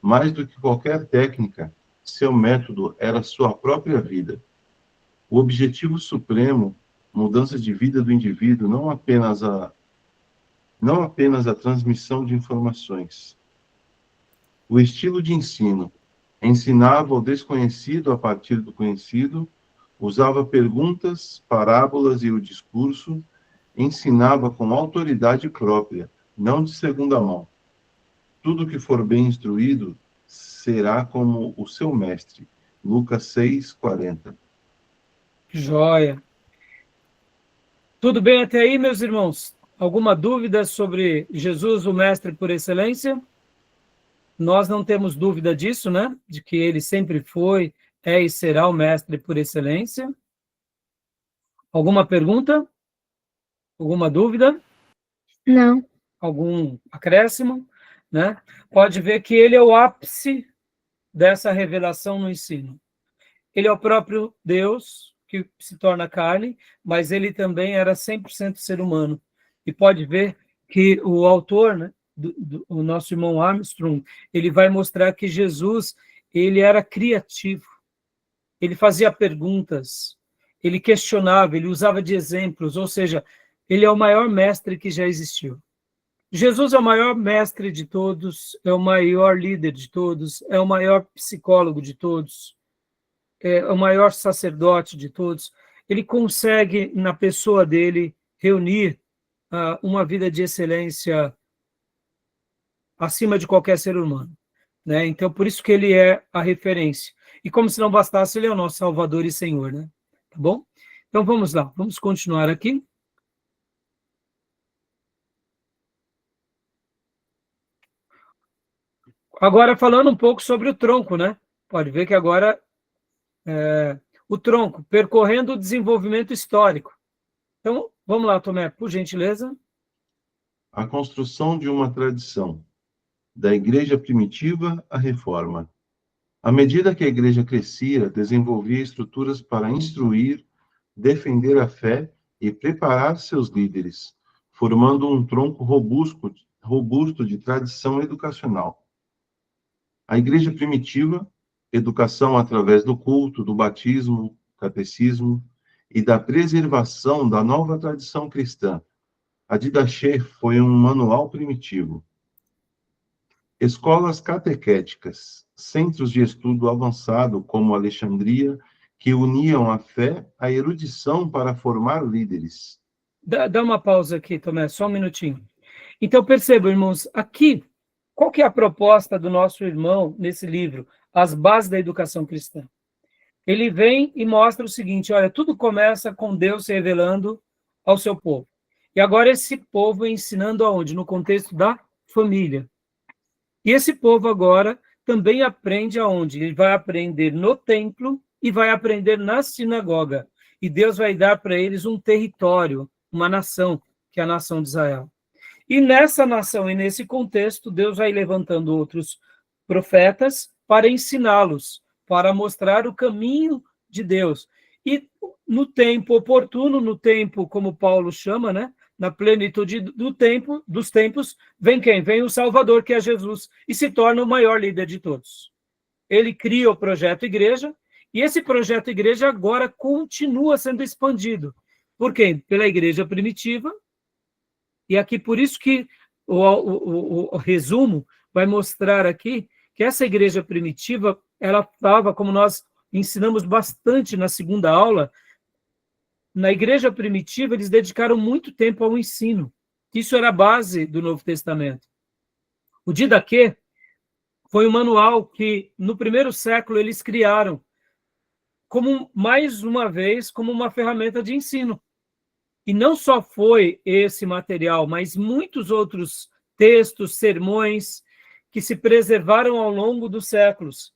Mais do que qualquer técnica, seu método era sua própria vida. O objetivo supremo, mudança de vida do indivíduo, não apenas a transmissão de informações. O estilo de ensino ensinava o desconhecido a partir do conhecido, usava perguntas, parábolas e o discurso, ensinava com autoridade própria, não de segunda mão. Tudo que for bem instruído será como o seu mestre. Lucas 6:40. Joia. Tudo bem até aí, meus irmãos? Alguma dúvida sobre Jesus, o mestre por excelência? Nós não temos dúvida disso, né? De que ele sempre foi, é e será o mestre por excelência. Alguma pergunta? Alguma dúvida? Não. Algum acréscimo? Né? Pode ver que ele é o ápice dessa revelação no ensino. Ele é o próprio Deus que se torna carne, mas ele também era 100% ser humano. E pode ver que o autor, né, o nosso irmão Armstrong, ele vai mostrar que Jesus, ele era criativo, ele fazia perguntas, ele questionava, ele usava de exemplos, ou seja, ele é o maior mestre que já existiu. Jesus é o maior mestre de todos, é o maior líder de todos, é o maior psicólogo de todos, é o maior sacerdote de todos. Ele consegue, na pessoa dele, reunir uma vida de excelência acima de qualquer ser humano, né? Então, por isso que ele é a referência. E como se não bastasse, ele é o nosso Salvador e Senhor, né? Tá bom? Então, vamos lá, vamos continuar aqui. Agora, falando um pouco sobre o tronco, né? Pode ver que agora o tronco, percorrendo o desenvolvimento histórico. Então, vamos lá, Tomé, por gentileza. A construção de uma tradição, da igreja primitiva à reforma. À medida que a igreja crescia, desenvolvia estruturas para instruir, defender a fé e preparar seus líderes, formando um tronco robusto de tradição educacional. A igreja primitiva, educação através do culto, do batismo, catecismo e da preservação da nova tradição cristã. A Didache foi um manual primitivo. Escolas catequéticas, centros de estudo avançado como Alexandria, que uniam a fé à erudição para formar líderes. Dá uma pausa aqui, Tomé, só um minutinho. Então, percebam, irmãos, aqui, qual que é a proposta do nosso irmão nesse livro, As Bases da Educação Cristã? ele vem e mostra o seguinte, olha, tudo começa com Deus se revelando ao seu povo. E agora esse povo ensinando aonde? No contexto da família. E esse povo agora também aprende aonde? Ele vai aprender no templo e vai aprender na sinagoga. E Deus vai dar para eles um território, uma nação, que é a nação de Israel. E nessa nação e nesse contexto, Deus vai levantando outros profetas para ensiná-los, para mostrar o caminho de Deus. E no tempo oportuno, no tempo, como Paulo chama, né? Na plenitude dos tempos, vem quem? Vem o Salvador, que é Jesus, e se torna o maior líder de todos. Ele cria o projeto Igreja, e esse projeto Igreja agora continua sendo expandido. Por quem? Pela igreja primitiva. E aqui, por isso que o resumo vai mostrar aqui que essa igreja primitiva, ela estava, como nós ensinamos bastante na segunda aula, na igreja primitiva, eles dedicaram muito tempo ao ensino. Isso era a base do Novo Testamento. O Didaquê foi um manual que, no primeiro século, eles criaram, como, mais uma vez, como uma ferramenta de ensino. E não só foi esse material, mas muitos outros textos, sermões, que se preservaram ao longo dos séculos.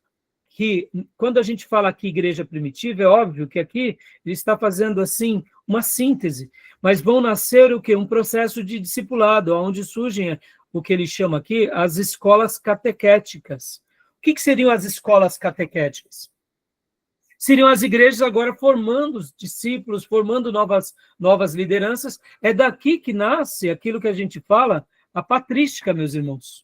Que, quando a gente fala aqui igreja primitiva, é óbvio que aqui ele está fazendo, assim, uma síntese, mas vão nascer o quê? Um processo de discipulado, onde surgem o que ele chama aqui as escolas catequéticas. O que seriam as escolas catequéticas? Seriam as igrejas agora formando os discípulos, formando novas lideranças. É daqui que nasce aquilo que a gente fala, a patrística, meus irmãos.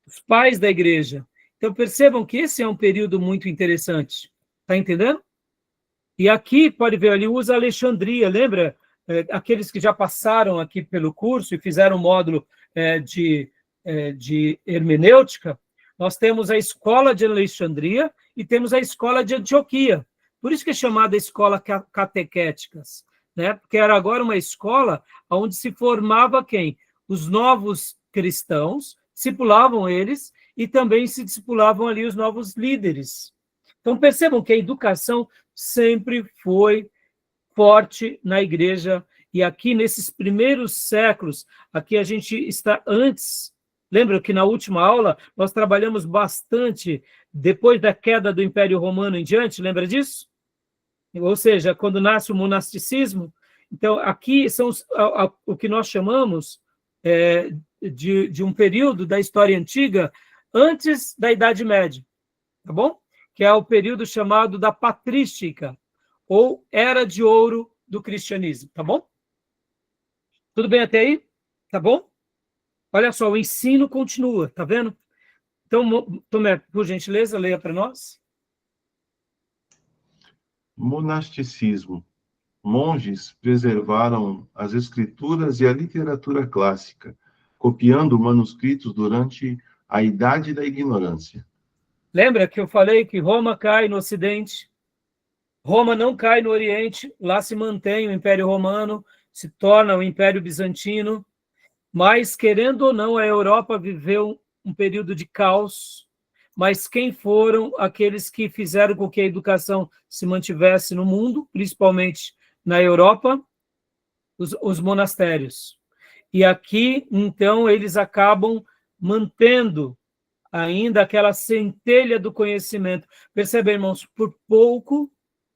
Os pais da igreja. Então, percebam que esse é um período muito interessante. Está entendendo? E aqui, pode ver ali, usa Alexandria. Lembra? Aqueles que já passaram aqui pelo curso e fizeram o módulo de hermenêutica, nós temos a escola de Alexandria e temos a escola de Antioquia. Por isso que é chamada escola catequéticas, né? Porque era agora uma escola onde se formava quem? Os novos cristãos, discipulavam eles e também se discipulavam ali os novos líderes. Então percebam que a educação sempre foi forte na igreja, e aqui nesses primeiros séculos, aqui a gente está antes. Lembra que na última aula nós trabalhamos bastante depois da queda do Império Romano em diante, lembra disso? Ou seja, quando nasce o monasticismo. Então, aqui são o que nós chamamos de um período da história antiga antes da Idade Média, tá bom? Que é o período chamado da patrística, ou Era de Ouro do cristianismo, tá bom? Tudo bem até aí? Tá bom? Olha só, o ensino continua, tá vendo? Então, Tomé, por gentileza, leia para nós. Monasticismo. Monges preservaram as escrituras e a literatura clássica, copiando manuscritos durante a Idade da Ignorância. Lembra que eu falei que Roma cai no Ocidente, Roma não cai no Oriente, lá se mantém o Império Romano, se torna o Império Bizantino, mas, querendo ou não, a Europa viveu um período de caos, mas quem foram aqueles que fizeram com que a educação se mantivesse no mundo, principalmente na Europa? Os monastérios. E aqui, então, eles acabam mantendo ainda aquela centelha do conhecimento. Percebe, irmãos? Por pouco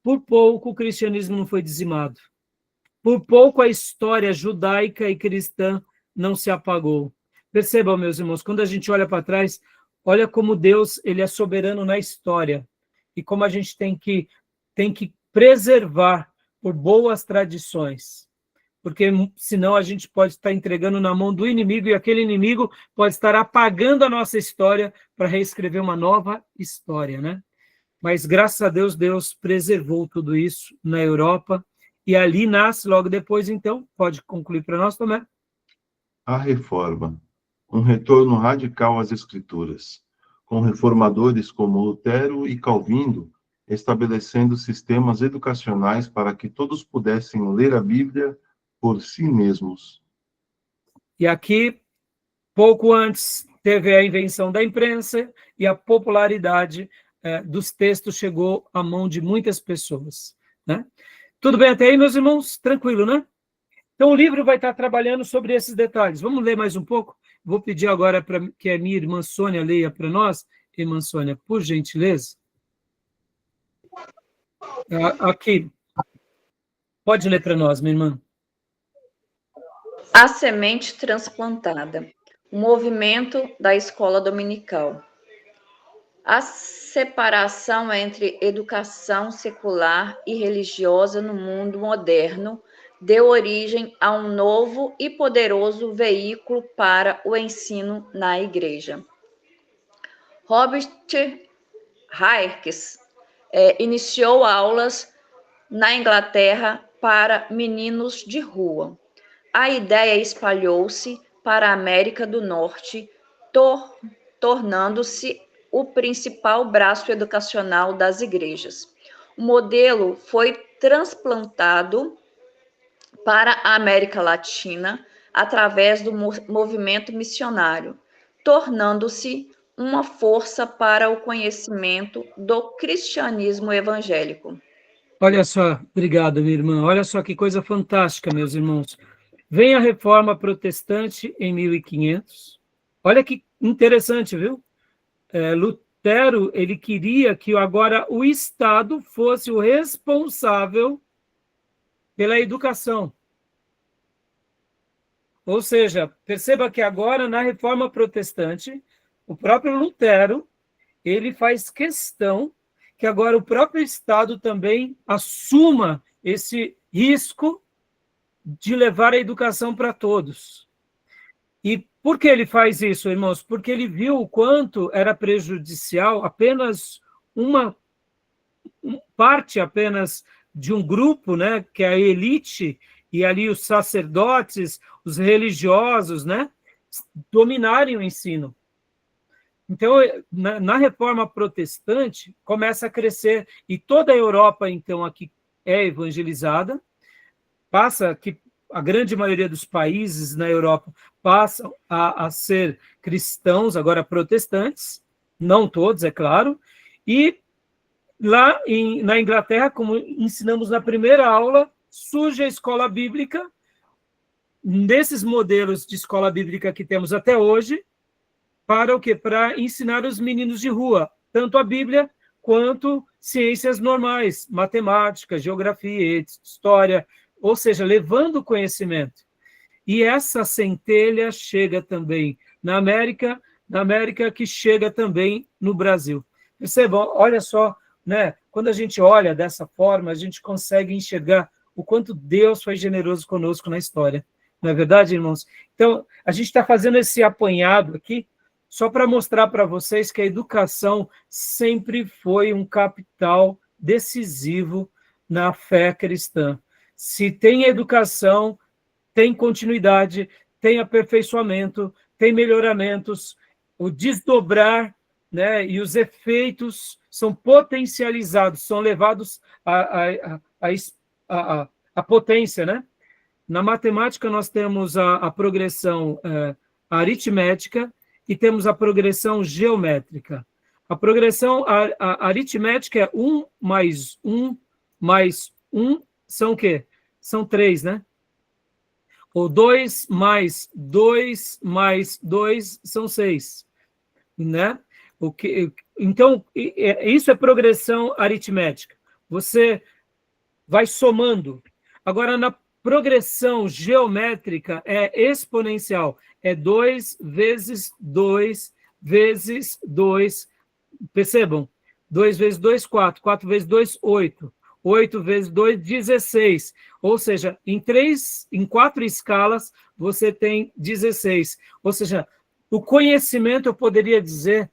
o cristianismo não foi dizimado. Por pouco a história judaica e cristã não se apagou. Percebam, meus irmãos, quando a gente olha para trás, olha como Deus ele é soberano na história e como a gente tem que preservar por boas tradições, porque senão a gente pode estar entregando na mão do inimigo e aquele inimigo pode estar apagando a nossa história para reescrever uma nova história, né? Mas, graças a Deus, Deus preservou tudo isso na Europa e ali nasce logo depois, então, pode concluir para nós também. A Reforma, um retorno radical às Escrituras, com reformadores como Lutero e Calvino, estabelecendo sistemas educacionais para que todos pudessem ler a Bíblia por si mesmos. E aqui, pouco antes, teve a invenção da imprensa e a popularidade dos textos chegou à mão de muitas pessoas, né? Tudo bem até aí, meus irmãos? Tranquilo, né? Então, o livro vai estar trabalhando sobre esses detalhes. Vamos ler mais um pouco? Vou pedir agora para que a minha irmã Sônia leia para nós. Irmã Sônia, por gentileza. Aqui. Pode ler para nós, minha irmã. A semente transplantada. O movimento da escola dominical. A separação entre educação secular e religiosa no mundo moderno deu origem a um novo e poderoso veículo para o ensino na igreja. Robert Hicks iniciou aulas na Inglaterra para meninos de rua. A ideia espalhou-se para a América do Norte, tornando-se o principal braço educacional das igrejas. O modelo foi transplantado para a América Latina através do movimento missionário, tornando-se uma força para o conhecimento do cristianismo evangélico. Olha só, obrigado, minha irmã. Olha só que coisa fantástica, meus irmãos. Vem a Reforma Protestante em 1500. Olha que interessante, viu? Lutero, ele queria que agora o Estado fosse o responsável pela educação. Ou seja, perceba que agora, na Reforma Protestante, o próprio Lutero, ele faz questão que agora o próprio Estado também assuma esse risco de levar a educação para todos. E por que ele faz isso, irmãos? Porque ele viu o quanto era prejudicial apenas uma parte apenas de um grupo, né, que é a elite, e ali os sacerdotes, os religiosos, né, dominarem o ensino. Então, na Reforma Protestante, começa a crescer, e toda a Europa, então, aqui é evangelizada, passa que a grande maioria dos países na Europa passam a ser cristãos, agora protestantes, não todos, é claro, e lá na Inglaterra, como ensinamos na primeira aula, surge a escola bíblica, nesses modelos de escola bíblica que temos até hoje, para o quê? Para ensinar os meninos de rua, tanto a Bíblia quanto ciências normais, matemática, geografia, história, ou seja, levando conhecimento. E essa centelha chega também na América que chega também no Brasil. Percebam, olha só, né? Quando a gente olha dessa forma, a gente consegue enxergar o quanto Deus foi generoso conosco na história. Não é verdade, irmãos? Então, a gente está fazendo esse apanhado aqui só para mostrar para vocês que a educação sempre foi um capital decisivo na fé cristã. Se tem educação, tem continuidade, tem aperfeiçoamento, tem melhoramentos, o desdobrar, né, e os efeitos são potencializados, são levados à potência, né? Na matemática, nós temos a progressão aritmética e temos a progressão geométrica. A progressão aritmética é 1 mais 1 mais 1 são o quê? São 3, né? Ou 2 mais 2 mais 2 são 6, né? Então, isso é progressão aritmética. Você vai somando. Agora, na progressão geométrica é exponencial. É 2 vezes 2 vezes 2. Percebam? 2 vezes 2, 4. 4 vezes 2, 8. 8 vezes 2, 16. Ou seja, em 4 escalas, você tem 16. Ou seja, o conhecimento, eu poderia dizer,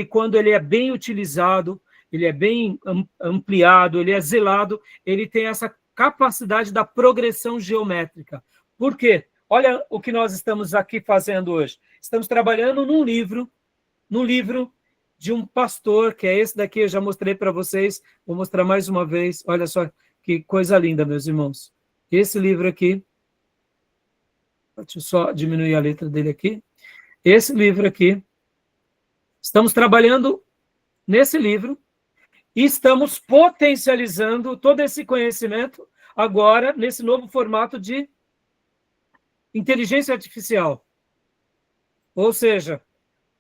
quando ele é bem utilizado, ele é bem ampliado, ele é zelado, ele tem essa capacidade da progressão geométrica. Por quê? Olha o que nós estamos aqui fazendo hoje. Estamos trabalhando num livro de um pastor, que é esse daqui, eu já mostrei para vocês, vou mostrar mais uma vez. Olha só que coisa linda, meus irmãos. Esse livro aqui, deixa eu só diminuir a letra dele aqui. Esse livro aqui, estamos trabalhando nesse livro e estamos potencializando todo esse conhecimento agora nesse novo formato de inteligência artificial. Ou seja,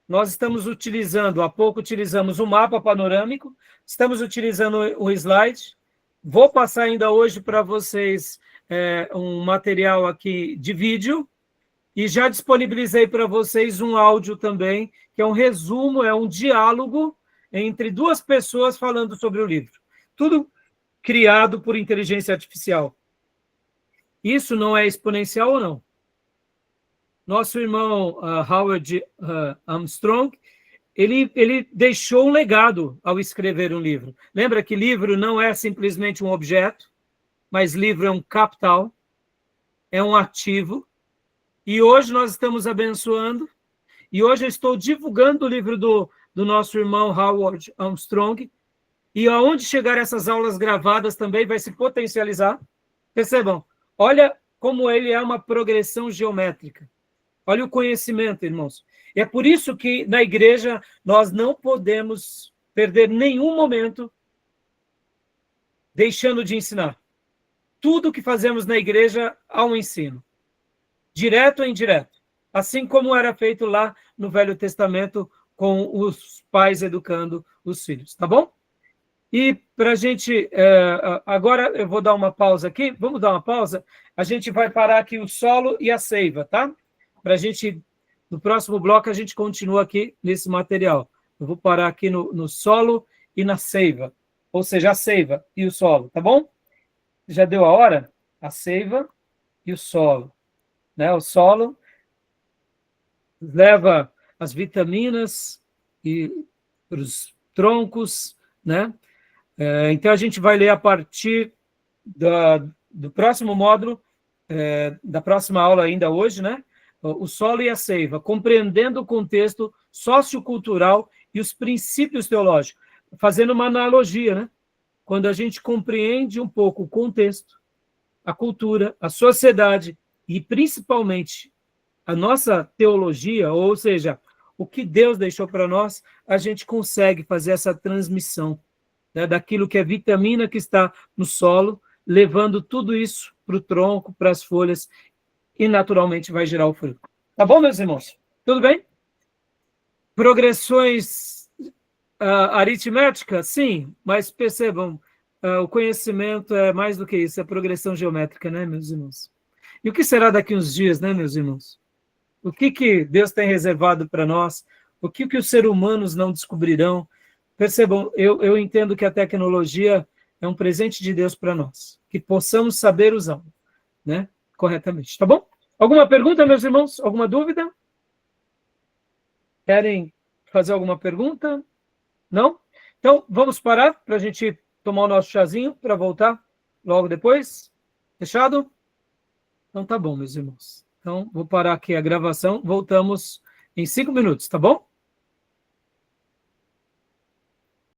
nós estamos utilizando, há pouco utilizamos um mapa panorâmico, estamos utilizando o slide. Vou passar ainda hoje para vocês um material aqui de vídeo e já disponibilizei para vocês um áudio também, que é um resumo, é um diálogo entre duas pessoas falando sobre o livro. Tudo criado por inteligência artificial. Isso não é exponencial ou não? Nosso irmão Howard Armstrong, ele deixou um legado ao escrever um livro. Lembra que livro não é simplesmente um objeto, mas livro é um capital, é um ativo. E hoje nós estamos abençoando, e hoje eu estou divulgando o livro do nosso irmão Howard Armstrong, e aonde chegar essas aulas gravadas também vai se potencializar. Percebam, olha como ele é uma progressão geométrica. Olha o conhecimento, irmãos. E é por isso que na igreja nós não podemos perder nenhum momento deixando de ensinar. Tudo que fazemos na igreja há um ensino, direto ou indireto, assim como era feito lá no Velho Testamento com os pais educando os filhos, tá bom? E para a gente, agora eu vou dar uma pausa aqui, vamos dar uma pausa, a gente vai parar aqui o solo e a seiva, tá? Para a gente, no próximo bloco, a gente continua aqui nesse material. Eu vou parar aqui no solo e na seiva, ou seja, a seiva e o solo, tá bom? Já deu a hora? A seiva e o solo. Né? O solo leva as vitaminas para os troncos, né? Então, a gente vai ler a partir do próximo módulo, da próxima aula ainda hoje, né? O solo e a seiva, compreendendo o contexto sociocultural e os princípios teológicos, fazendo uma analogia, né? Quando a gente compreende um pouco o contexto, a cultura, a sociedade e, principalmente, a nossa teologia, ou seja, o que Deus deixou para nós, a gente consegue fazer essa transmissão, né, daquilo que é vitamina que está no solo, levando tudo isso para o tronco, para as folhas, e naturalmente vai gerar o fruto. Tá bom, meus irmãos? Tudo bem? Progressões aritméticas? Sim, mas percebam, o conhecimento é mais do que isso, é progressão geométrica, né, meus irmãos? E o que será daqui uns dias, né, meus irmãos? O que Deus tem reservado para nós? O que os seres humanos não descobrirão? Percebam, eu entendo que a tecnologia é um presente de Deus para nós, que possamos saber usá-lo, né, corretamente, tá bom? Alguma pergunta, meus irmãos? Alguma dúvida? Querem fazer alguma pergunta? Não? Então, vamos parar para a gente tomar o nosso chazinho para voltar logo depois? Fechado? Então tá bom, meus irmãos. Então, vou parar aqui a gravação, voltamos em 5 minutos, tá bom?